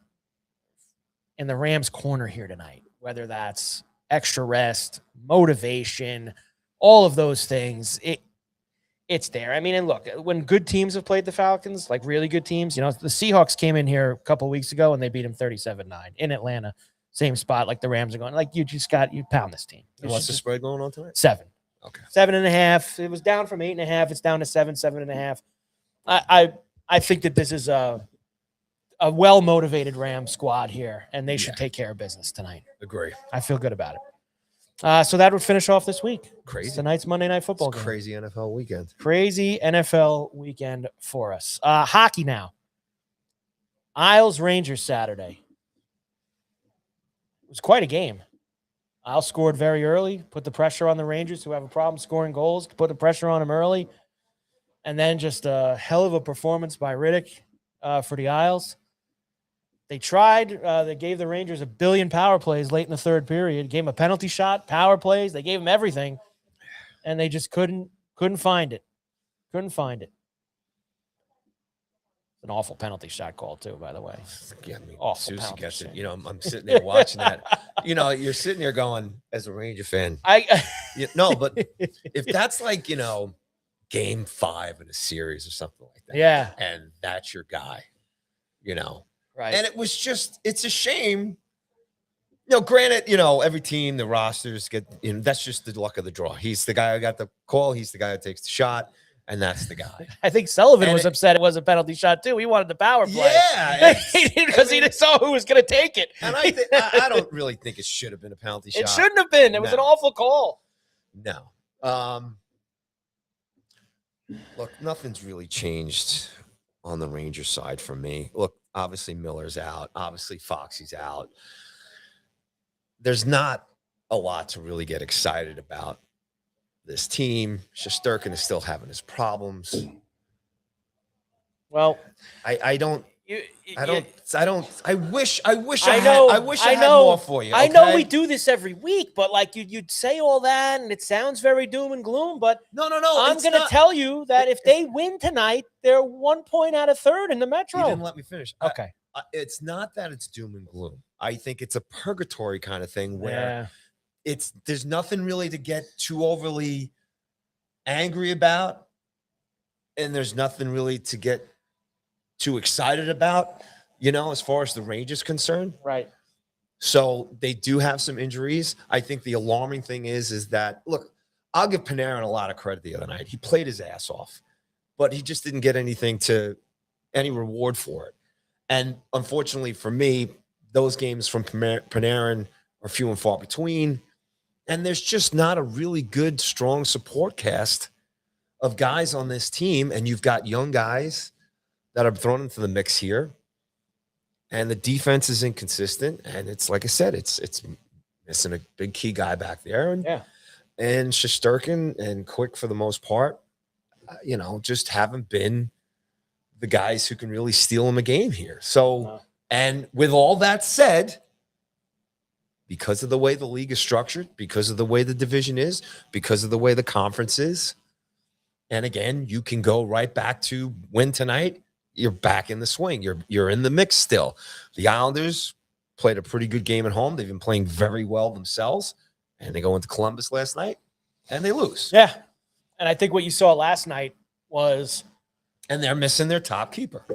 in the Rams' corner here tonight, whether that's extra rest, motivation, all of those things. It's there. And look, when good teams have played the Falcons, like really good teams, the Seahawks came in here a couple of weeks ago and they beat them 37-9 in Atlanta. Same spot like the Rams are going. Like you pound this team. And what's the spread going on tonight? 7. Okay. 7.5. It was down from 8.5. It's down to 7.5. I think that this is a well-motivated Rams squad here, and they should take care of business tonight. Agree. I feel good about it. So that would finish off this week. Crazy. Tonight's Monday Night Football game. Crazy NFL weekend. Crazy NFL weekend for us. Hockey now. Isles Rangers Saturday. It was quite a game. Isles scored very early, put the pressure on the Rangers, who have a problem scoring goals, put the pressure on them early. And then just a hell of a performance by Riddick for the Isles. They tried. They gave the Rangers 1 billion power plays late in the third period. Gave them a penalty shot, power plays. They gave them everything, and they just couldn't find it. Couldn't find it. An awful penalty shot call too, by the way. Yeah, I mean, Awful Susie penalty gets it. shot. You know, I'm sitting there watching that. You know, you're sitting there going, as a Ranger fan, no, but if that's like, you know, game 5 in a series or something like that, Yeah. and that's your guy, you know, Right. and it was just, it's a shame. You know, granted, you know, every team, the rosters get, you know, that's just the luck of the draw. He's the guy who got the call. He's the guy who takes the shot. And that's the guy. I think Sullivan And was upset it was a penalty shot too. He wanted the power play. Yeah, because he saw who was going to take it. And I don't really think it should have been a penalty shot. It shouldn't have been. It was an awful call. No. Look, nothing's really changed on the Rangers side for me. Look, obviously Miller's out. Obviously Foxy's out. There's not a lot to really get excited about this team. Shesterkin is still having his problems. Well, I wish I had know more for you. I know okay? we do this every week, but like you'd say all that and it sounds very doom and gloom, but No. I'm going to tell you that if they win tonight, they're 1 point out of third in the Metro. You didn't let me finish. Okay. It's not that it's doom and gloom. I think it's a purgatory kind of thing where there's nothing really to get too overly angry about, and there's nothing really to get too excited about, you know, as far as the Rangers concerned. Right. So they do have some injuries. I think the alarming thing is that, look, I'll give Panarin a lot of credit the other night. He played his ass off, but he just didn't get any reward for it. And unfortunately for me, those games from Panarin are few and far between. And there's just not a really good, strong support cast of guys on this team. And you've got young guys that are thrown into the mix here. And the defense is inconsistent. And it's, like I said, it's missing a big key guy back there. And Shesterkin and Quick, for the most part, you know, just haven't been the guys who can really steal him a game here. So, and with all that said, because of the way the league is structured, because of the way the division is, because of the way the conference is, and again, you can go right back to win tonight. You're back in the swing. You're in the mix still. The Islanders played a pretty good game at home. They've been playing very well themselves, and they go into Columbus last night and they lose. Yeah, and I think what you saw last night was, and they're missing their top keeper.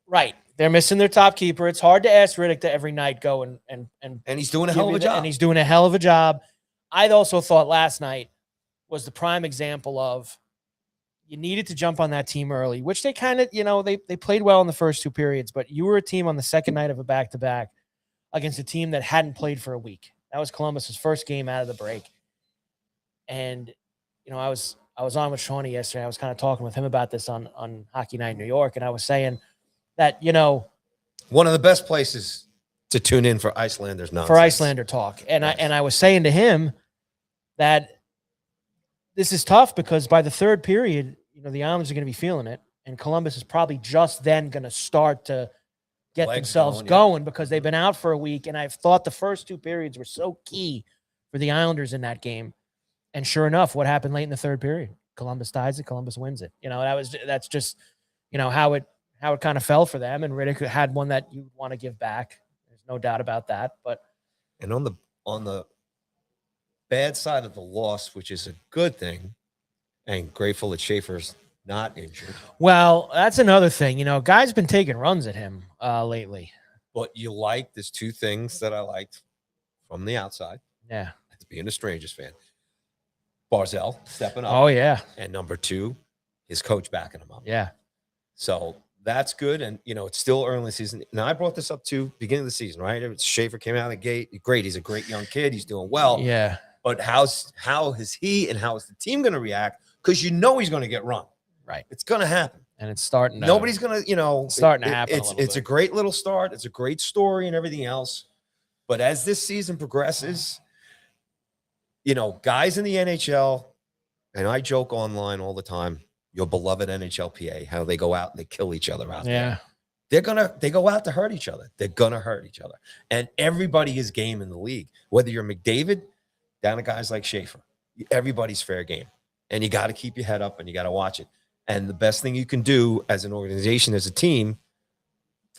Right. They're missing their top keeper. It's hard to ask Riddick to every night go and he's doing a hell of a job. And he's doing a hell of a job. I also thought last night was the prime example of you needed to jump on that team early, which they kind of, you know, they played well in the first 2 periods, but you were a team on the second night of a back-to-back against a team that hadn't played for a week. That was Columbus's first game out of the break. And, you know, I was on with Shawnee yesterday. I was kind of talking with him about this on Hockey Night in New York, and I was saying that, you know, one of the best places to tune in for Icelanders nonsense. For Icelander talk. And I was saying to him that this is tough because by the third period, you know, the Islanders are going to be feeling it, and Columbus is probably just then going to start to get themselves going because they've been out for a week. And I've thought the first 2 periods were so key for the Islanders in that game. And sure enough, what happened late in the third period? Columbus ties it, Columbus wins it. You know, that's just, you know, how it kind of fell for them. And Riddick had one that you want to give back. There's no doubt about that. But and on the bad side of the loss, which is a good thing, and grateful that Schaefer's not injured. Well, that's another thing. You know, guys been taking runs at him lately. But there's 2 things that I liked from the outside. Yeah. As being a Strangers fan. Barzell stepping up. Oh, yeah. And number 2, his coach backing him up. Yeah. So that's good. And, you know, it's still early in the season. Now, I brought this up too, beginning of the season, right? Schaefer came out of the gate. Great. He's a great young kid. He's doing well. Yeah. But how is he and how is the team going to react? Because you know he's going to get run. Right. It's going to happen. And it's starting to. Nobody's going to, you know. Starting to happen. It's a great little start. It's a great story and everything else. But as this season progresses, you know, guys in the NHL, and I joke online all the time, your beloved NHLPA, how they go out and they kill each other out there. they go out to hurt each other. They're gonna hurt each other. And everybody is game in the league. Whether you're McDavid, down to guys like Schaefer, everybody's fair game. And you got to keep your head up and you got to watch it. And the best thing you can do as an organization, as a team,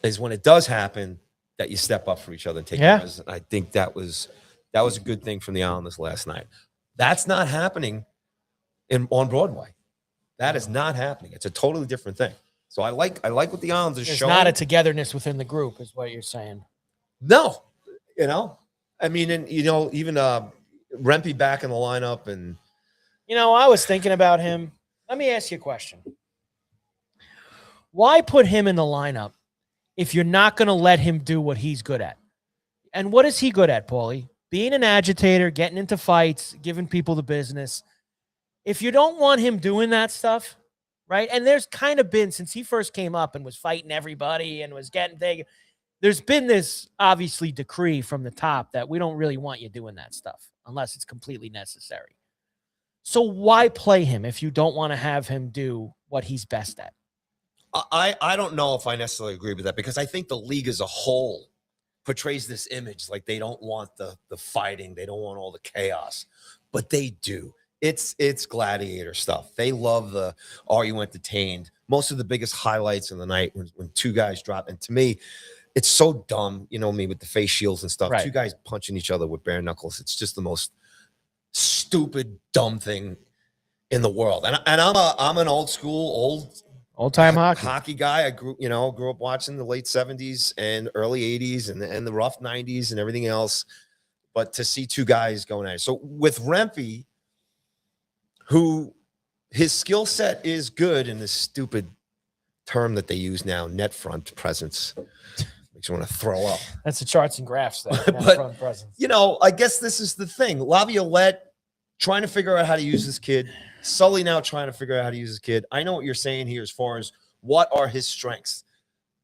is when it does happen, that you step up for each other and take Yeah. it. I think that was a good thing from the Islanders last night. That's not happening on Broadway. That is not happening. It's a totally different thing. So I like what the Islanders are There's showing. not a togetherness within the group, is what you're saying. No, I mean, and even Rempe back in the lineup, and I was thinking about him. Let me ask you a question. Why put him in the lineup if you're not going to let him do what he's good at? And what is he good at, Paulie? Being an agitator, getting into fights, giving people the business. If you don't want him doing that stuff, right? And there's kind of been, since he first came up and was fighting everybody and was getting big, there's been this obviously decree from the top that we don't really want you doing that stuff unless it's completely necessary. So why play him if you don't want to have him do what he's best at? I don't know if I necessarily agree with that, because I think the league as a whole portrays this image like they don't want the fighting, they don't want all the chaos, but they do. It's gladiator stuff. They love the "are you entertained?" Most of the biggest highlights in the night when two guys drop, and to me, it's so dumb. You know me with the face shields and stuff. Right. Two guys punching each other with bare knuckles. It's just the most stupid, dumb thing in the world. And I'm an old Old-time hockey guy. I grew up watching the late 70s and early 80s and the rough 90s and everything else. But to see two guys going at it. So with Rempe, who his skill set is good in this stupid term that they use now, net front presence. Makes you want to throw up. That's the charts and graphs. But, I guess this is the thing. Laviolette trying to figure out how to use this kid. Sully now trying to figure out how to use this kid. I know what you're saying here as far as what are his strengths.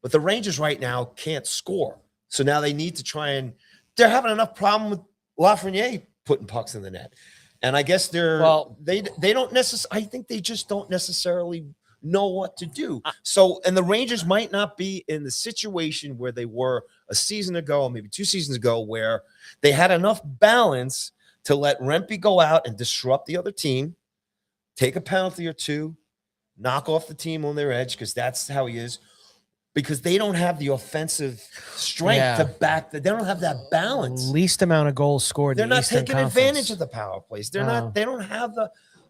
But the Rangers right now can't score. So now they need to they're having enough problem with Lafreniere putting pucks in the net. And I guess they don't necessarily, I think they just don't necessarily know what to do. So, and the Rangers might not be in the situation where they were a season ago, maybe 2 seasons ago, where they had enough balance to let Rempe go out and disrupt the other team, take a penalty or two, knock off the team on their edge, because that's how he is. Because they don't have the offensive strength to back they don't have that balance. Least amount of goals scored. They're in the not Eastern taking Conference. advantage of the power plays. They don't have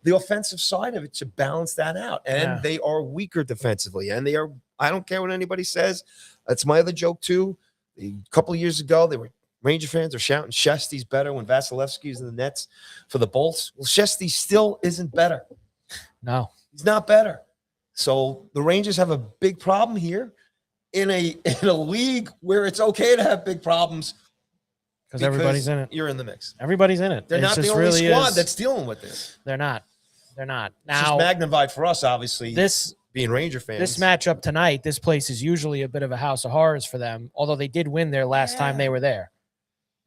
the offensive side of it to balance that out. And they are weaker defensively. And I don't care what anybody says. That's my other joke too. A couple of years ago, Ranger fans are shouting Shesty's better when Vasilevsky's in the nets for the Bolts. Well, Shesty still isn't better. No. He's not better. So the Rangers have a big problem here in a league where it's okay to have big problems because everybody's in it. You're in the mix. Everybody's in it. They're not the only squad that's dealing with this. They're not. Now, it's just magnified for us, obviously. This being Ranger fans. This matchup tonight, this place is usually a bit of a house of horrors for them. Although they did win their last time they were there.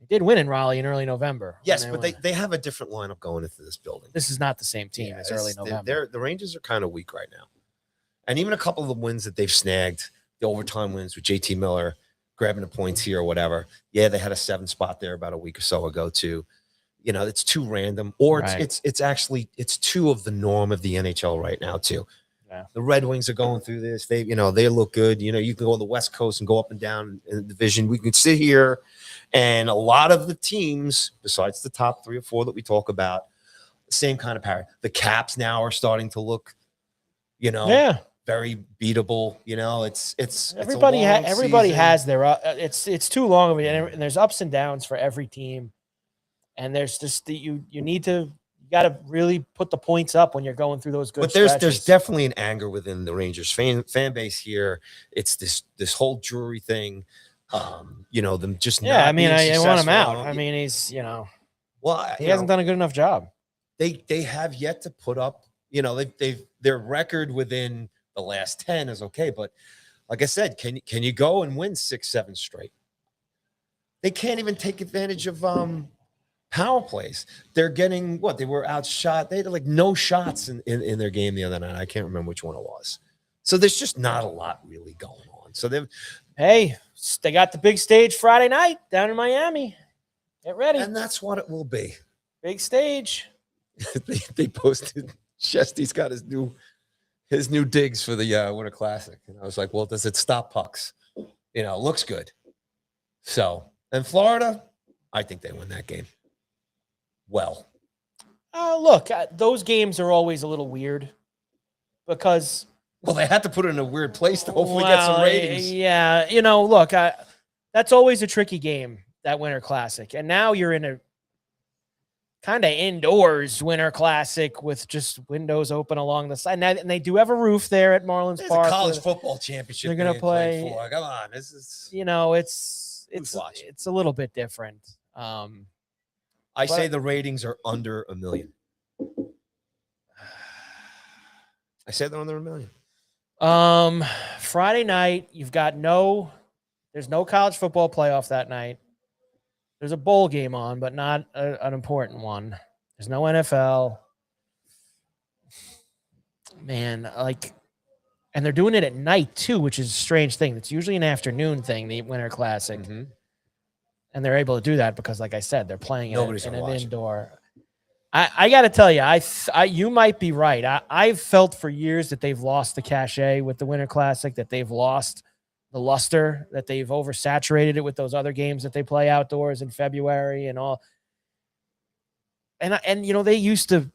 They did win in Raleigh in early November. Yes, but they have a different lineup going into this building. This is not the same team as early November. The Rangers are kind of weak right now, and even a couple of the wins that they've snagged. The overtime wins with JT Miller grabbing the points here or whatever. Yeah, they had a 7 spot there about a week or so ago too. It's too random, or it's actually 2 of the norm of the NHL right now too. Yeah. The Red Wings are going through this. They look good. You can go on the West Coast and go up and down in the division. We can sit here, and a lot of the teams, besides the top 3 or 4 that we talk about, the same kind of parity. The Caps now are starting to look, very beatable. It's everybody has their it's too long of it, and there's ups and downs for every team, and there's just you got to really put the points up when you're going through those good stretches. There's definitely an anger within the Rangers fan base here. It's this whole jury thing, them just I want him out. I mean, he's he hasn't done a good enough job. They have yet to put up, their record within the last 10 is okay, but like I said, can you go and win 6-7 straight? They can't even take advantage of power plays. They're getting they were outshot. They had like no shots in their game the other night. I can't remember which one it was. So there's just not a lot really going on. So they Hey, they got the big stage Friday night down in Miami. Get ready. and that's what it will be. Big stage. they posted Chesty's got his new digs for the Winter Classic, and I was like, well, does it stop pucks? Looks good. So, and Florida, I think they win that game. Well, Look, those games are always a little weird because they had to put it in a weird place to hopefully get some ratings. Yeah, look, that's always a tricky game, that Winter Classic, and now you're in a kind of indoors Winter Classic with just windows open along the side. And they do have a roof there at Marlins There's Park. a college football championship. They're going to play. For. Come on, this is. It's a little bit different. I say the ratings are under 1 million. I said they're under 1 million. Friday night, there's no college football playoff that night. There's a bowl game on, but not an important one. There's no NFL. Man, and they're doing it at night too, which is a strange thing. It's usually an afternoon thing, the Winter Classic. Mm-hmm. And they're able to do that because, like I said, they're playing in an indoor. I got to tell you, you might be right. I've felt for years that they've lost the cachet with the Winter Classic, that they've lost the luster, that they've oversaturated it with those other games that they play outdoors in February and all. And they used to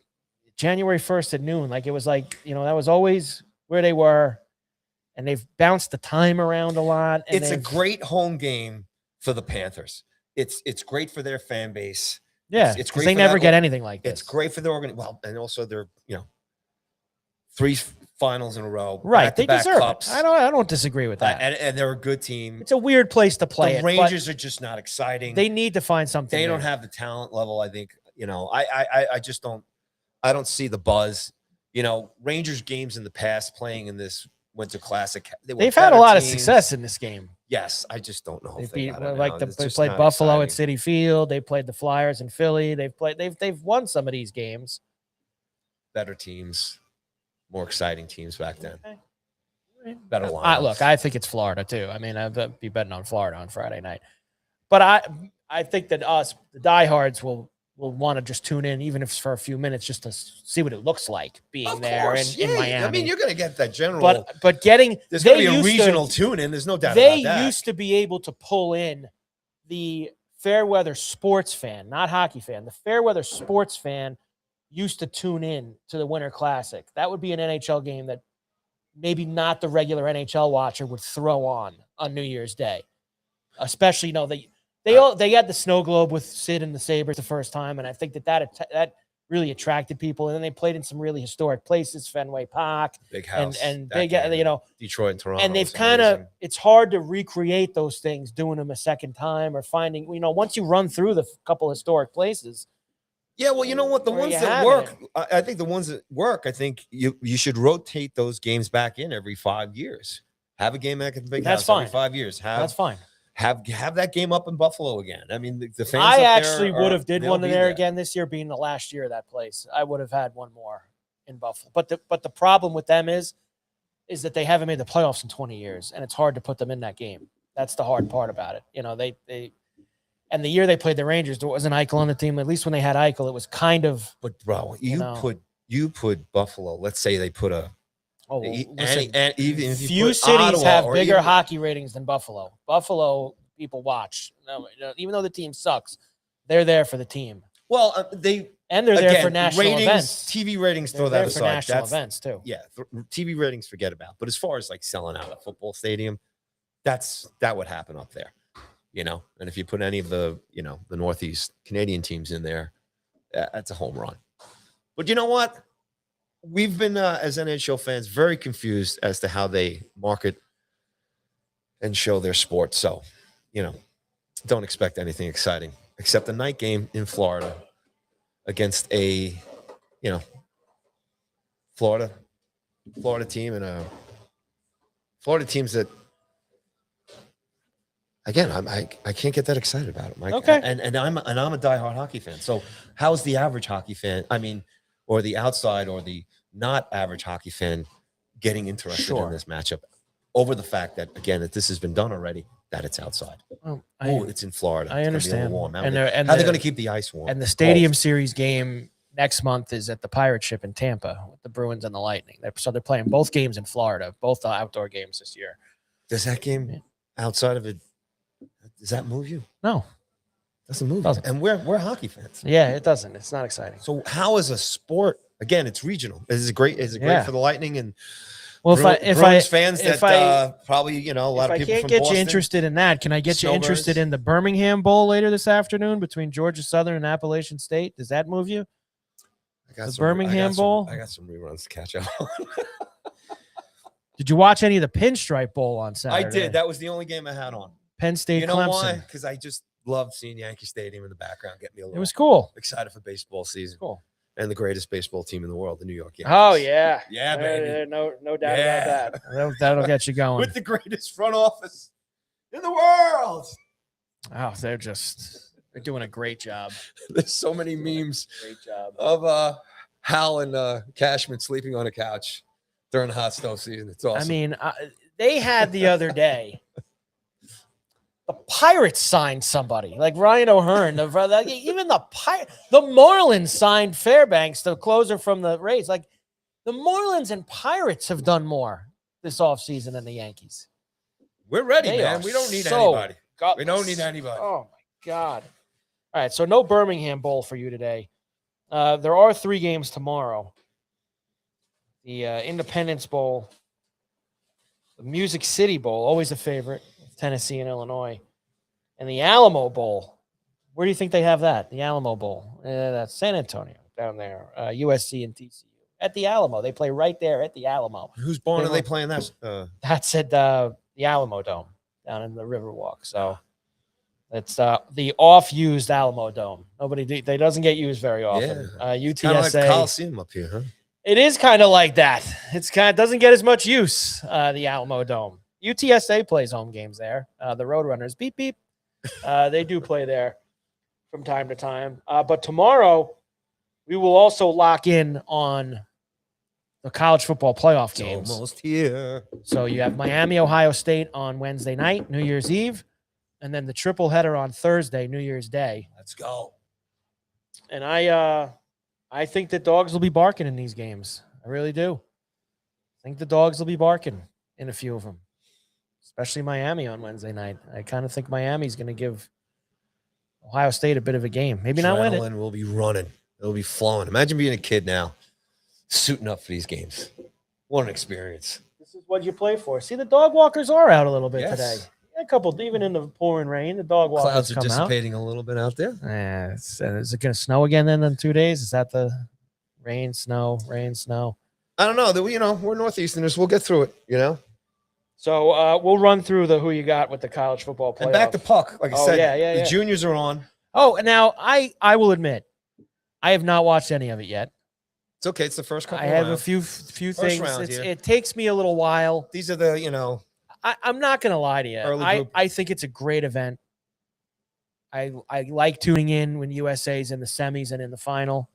January 1st at noon. It was that was always where they were. And they've bounced the time around a lot. And it's a great home game for the Panthers. It's great for their fan base. Yeah, it's great. They never get anything like this. It's great for the and also they're 3 finals in a row. Right, they deserve cups. it. I don't disagrei with that. And they're a good team. It's a weird place to play. The Rangers are just not exciting. They need to find something. They don't have the talent level. I think I just don't. I don't see the buzz. Rangers games in the past playing in this Winter Classic. They've had a lot of success in this game. Yes, I just don't know. They played Buffalo at Citi Field. They played the Flyers in Philly. They've won some of these games. Better teams, more exciting teams back then. Okay. Better lineups. Look, I think it's Florida too. I mean, I'd be betting on Florida on Friday night. But I think that the diehards will want to just tune in, even if it's for a few minutes, just to see what it looks like being there in Miami. I mean, you're going to get that general. But there's going to be a regional tune in. There's no doubt about that. They used to be able to pull in the fair weather sports fan, not hockey fan. The fair weather sports fan used to tune in to the Winter Classic. That would be an NHL game that maybe not the regular NHL watcher would throw on New Year's Day, especially they had the snow globe with Sid and the Sabres the first time, and I think that really attracted people. And then they played in some really historic places, Fenway Park, big house, and big, Detroit and Toronto. And they've it's hard to recreate those things, doing them a second time or finding, once you run through the couple historic places. Yeah, well, you know what? The ones that work, I think the ones that work, I think you should rotate those games back in every 5 years. Have a game at the big house every 5 years. That's fine. Have that game up in Buffalo again. I mean, the fans. I actually would have did one there again this year, being the last year of that place. I would have had one more in Buffalo. But the problem with them is that they haven't made the playoffs in 20 years, and it's hard to put them in that game. That's the hard part about it. They and the year they played the Rangers, there wasn't Eichel on the team. At least when they had Eichel, it was kind of. But bro, you put Buffalo. Let's say they put a. Oh, listen, and even if few cities have bigger hockey ratings than Buffalo. Buffalo people watch, even though the team sucks. They're there for the team. Well, they're there for national ratings, events. TV ratings. They're throw that there aside. For national events too. Yeah, TV ratings. Forget about. But as far as selling out a football stadium, that would happen up there. And if you put any of the the Northeast Canadian teams in there, that's a home run. But you know what? We've been, as NHL fans, very confused as to how they market and show their sport. So, don't expect anything exciting except a night game in Florida against a, Florida team and Florida teams that, again, I can't get that excited about it, Mike. Okay. And I'm a diehard hockey fan. So how's the average hockey fan? Or the outside or the not average hockey fan getting interested in this matchup over the fact that again that this has been done already, that it's outside. Well, Oh, it's in Florida. I It's gonna be a understand. little warm. And How are they going to keep the ice warm? And the Stadium Series game next month is at the Pirate Ship in Tampa with the Bruins and the Lightning. So they're playing both games in Florida, both the outdoor games this year. Does that game outside of it? Does that move you? No, Doesn't move. Doesn't. And we're hockey fans. yeah, it doesn't. It's not exciting. So how is a sport? Again, it's regional. Is it great? Is it great Yeah. for the Lightning and Well, Bruins fans if that probably a lot if of people I can't from get Boston? you interested in that, can I get you interested Snowbirds. in the Birmingham Bowl later this afternoon between Georgia Southern and Appalachian State? Does that move you? I got the some- I got Birmingham some- Bowl? I got some reruns to catch up on. Did you watch any of the Pinstripe Bowl on I Saturday? did. That was the only game I had on. Penn State, You know Clemson. why? Because I just loved seeing Yankee Stadium in the background. Get me a It little was cool. excited for baseball season. Cool. And the greatest baseball team in the world, the New York Yankees. Oh yeah, Yeah, baby. No doubt Yeah. about that. That'll get you going. With the greatest front office in the world. Oh, they're doing a great job. There's so many memes Great job. of Hal and Cashman sleeping on a couch during the hot stove season. It's awesome. I mean, they had the other day. The Pirates signed somebody like Ryan O'Hearn. Even the Marlins signed Fairbanks, the closer from the Rays. Like the Marlins and Pirates have done more this offseason than the Yankees. we're ready, They man. are We don't need so anybody. We don't need anybody. Oh my God. All right. So no Birmingham Bowl for you today. There are 3 games tomorrow. The Independence Bowl, the Music City Bowl, always a favorite, Tennessee and Illinois, and the Alamo Bowl. Where do you think they have that? The Alamo Bowl. That's San Antonio down there. USC and TCU at the Alamo. They play right there at the Alamo. Whose barn They are they were- playing that? That's at the Alamo Dome down in the Riverwalk. So it's the off-used Alamo Dome. They doesn't get used very often. Kind of like UTSA. Coliseum up here, huh? It is kind of like that. It's doesn't get as much use. The Alamo Dome. UTSA plays home games there. The Roadrunners, beep beep. They do play there from time to time. But tomorrow we will also lock in on the college football playoff It's games. almost here. So you have Miami, Ohio State on Wednesday night, New Year's Eve, and then the triple header on Thursday, New Year's Day. Let's go. And I think the dogs will be barking in these games. I really do. I think the dogs will be barking in a few of them, especially Miami on Wednesday night. I kind of think Miami's going to give Ohio State a bit of a game. Maybe not win it. Adrenaline will be running. It'll be flowing. Imagine being a kid now, suiting up for these games. What an experience. This is what you play for. See, the dog walkers are out a little bit Yes. today. A couple, even in the pouring rain, the dog walkers Clouds are come out. dissipating a little bit out there. Is it going to snow again then in 2 days? Is that the rain, snow, rain, snow? I don't know. We're Northeasterners. We'll get through it, So we'll run through the who you got with the college football playoff. And back to puck. Like I Oh, said, yeah. the juniors are on. Oh, and now I will admit, I have not watched any of it yet. It's okay. It's the first couple I of have a rounds. few First things. round, yeah. It takes me a little while. These are the, I'm not going to lie to you. Early group. I think it's a great event. I like tuning in when USA's in the semis and in the final.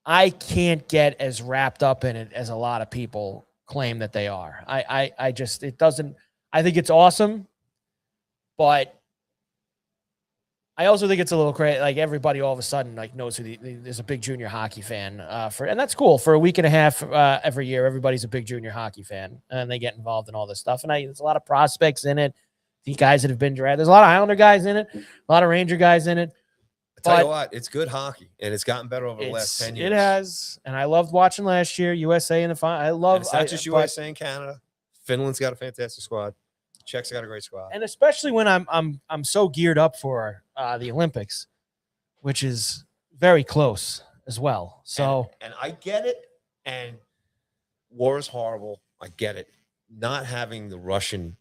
I can't get as wrapped up in it as a lot of people claim that they are. I just, it doesn't, I think it's awesome, but I also think it's a little crazy. Like everybody all of a sudden like knows who there's a big junior hockey fan and that's cool. For a week and a half every year, everybody's a big junior hockey fan and they get involved in all this stuff. And there's a lot of prospects in it. The guys that have been drafted. There's a lot of Islander guys in it, a lot of Ranger guys in it. I tell you But what, it's good hockey, and it's gotten better over the last 10 years. It has, and I loved watching last year USA in the final. I And love. it's not just USA and Canada. Finland's got a fantastic squad. Czech's got a great squad. and especially when I'm so geared up for the Olympics, which is very close as well. So and I get it. And war is horrible. I get it. Not having the Russian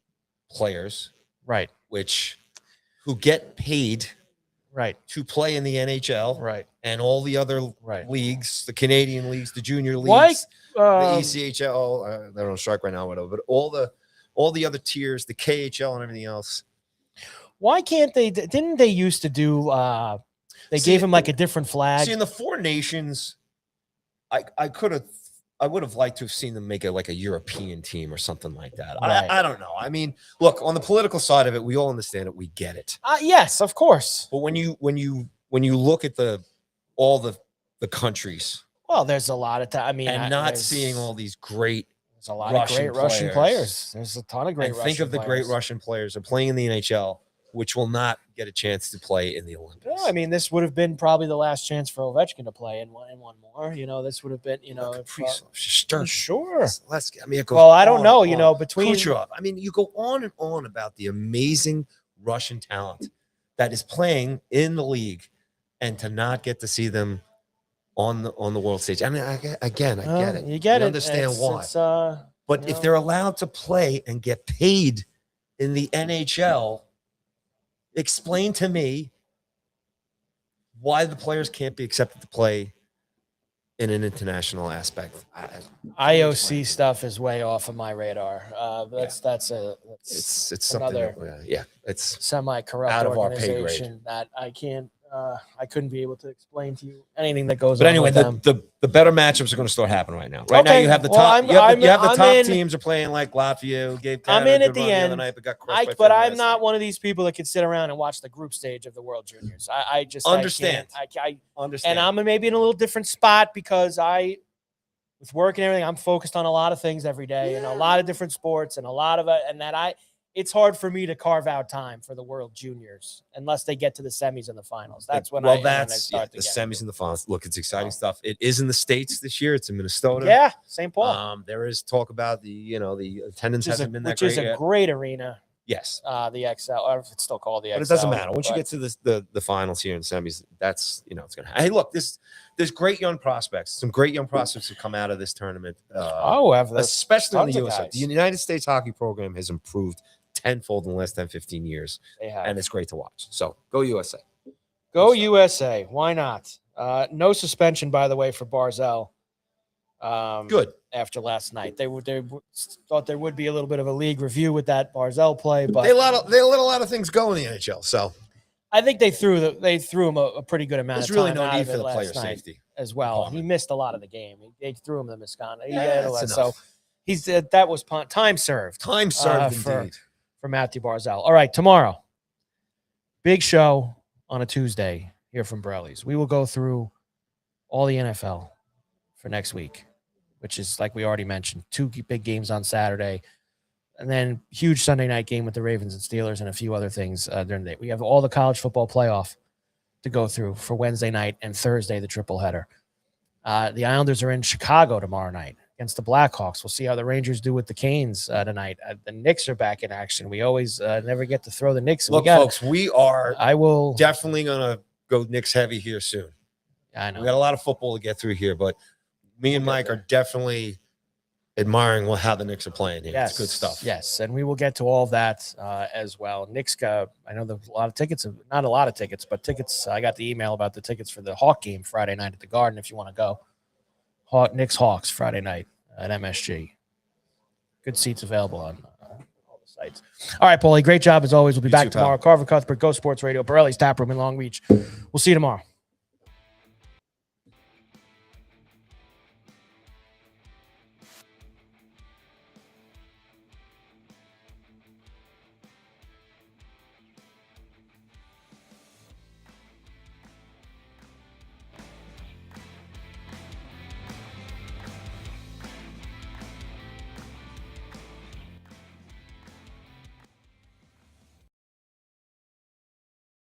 players, right, who get paid right, to play in the NHL right, and all the other right. leagues, the Canadian leagues, the junior Why? leagues, the ECHL, they're on strike right now, whatever. But all the other tiers, the KHL and everything else. Why can't they? Didn't they used to do? They gave him like a different flag. See, in the Four Nations, I could have I would have liked to have seen them make it like a European team or something like that. Right. I don't know. I mean, look, on the political side of it, we all understand it. We get it. Yes, of course. But when you look at all the countries, Well, there's a lot of time. I mean, and not seeing all these great there's a lot of great Russian players. There's a ton of great and Russian think of the great Russian players are playing in the NHL, which will not get a chance to play in the Olympics. Yeah, I mean, this would have been probably the last chance for Ovechkin to play in one more. This would have been, sure. Let's. I mean, it goes well, I don't know. on. Between Kucherov. I mean, you go on and on about the amazing Russian talent that is playing in the league, and to not get to see them on the world stage. I mean, I get it. You get I it. Understand why. But if know. they're allowed to play and get paid in the NHL, explain to me why the players can't be accepted to play in an international aspect. IOC stuff is way off of my radar. It's something. another It's semi-corrupt out of our pay grade. organization that I couldn't be able to explain to you anything that goes But on. anyway, with them. the better matchups are going to start happening right now. Right now, Okay, you have the well, top. You have the I'm top in. teams are playing like Latvia, who gave I'm Canada in a at good the run end. other night, but got crushed by But Finland I'm last not night. one of these people that could sit around and watch the group stage of the World Juniors. I just Understand. I Understand. and I'm maybe in a little different spot because with work and everything, I'm focused on a lot of things every day and a lot of different sports and a lot of it, and it's hard for me to carve out time for the World Juniors unless they get to the semis and the finals. That's when I start the semis and the finals. Look, it's exciting stuff. It is in the States this year. It's in Minnesota. Yeah, St. Paul. There is talk about the attendance hasn't been that which great is a yet. great arena. Yes. The XL, or if it's still called the XL. But it doesn't matter. Once you get to the finals here in semis, that's it's gonna happen. Hey, look, there's great young prospects. Some great young prospects have come out of this tournament. Especially in the USA. The United States hockey program has improved tenfold in the last 10, 15 years. They have. And it's great to watch. So go USA. Go USA. Why not? No suspension, by the way, for Barzell. Good. After last night, they thought there would be a little bit of a league review with that Barzell play, but they let a lot of things go in the NHL. So I think they threw him a pretty good amount. There's of time really no out need of for it the last player night safety as well. department. He missed a lot of the game. They threw him the misconduct. So that was time served. Time served indeed for Matthew Barzell. All right, tomorrow, big show on a Tuesday here from Burley's. We will go through all the NFL for next week, which is, like we already mentioned, 2 big games on Saturday, and then huge Sunday night game with the Ravens and Steelers and a few other things during the day. We have all the college football playoff to go through for Wednesday night and Thursday, the triple header. The Islanders are in Chicago tomorrow night against the Blackhawks. We'll see how the Rangers do with the Canes tonight. The Knicks are back in action. We always never get to throw the Knicks. Look, folks, we are definitely going to go Knicks heavy here soon. I know. We got a lot of football to get through here, but me and Mike are definitely admiring how the Knicks are playing here. Yes, it's good stuff. Yes, and we will get to all of that as well. Knicks, I know there's a lot of tickets, not a lot of tickets, but tickets. I got the email about the tickets for the Hawk game Friday night at the Garden if you want to go. Knicks Hawks Friday night at MSG. Good seats available on all the sites. All right, Paulie, great job as always. We'll be back tomorrow. Carver Cuthbert, Go Sports Radio, Borelli's Tap Room in Long Beach. We'll see you tomorrow.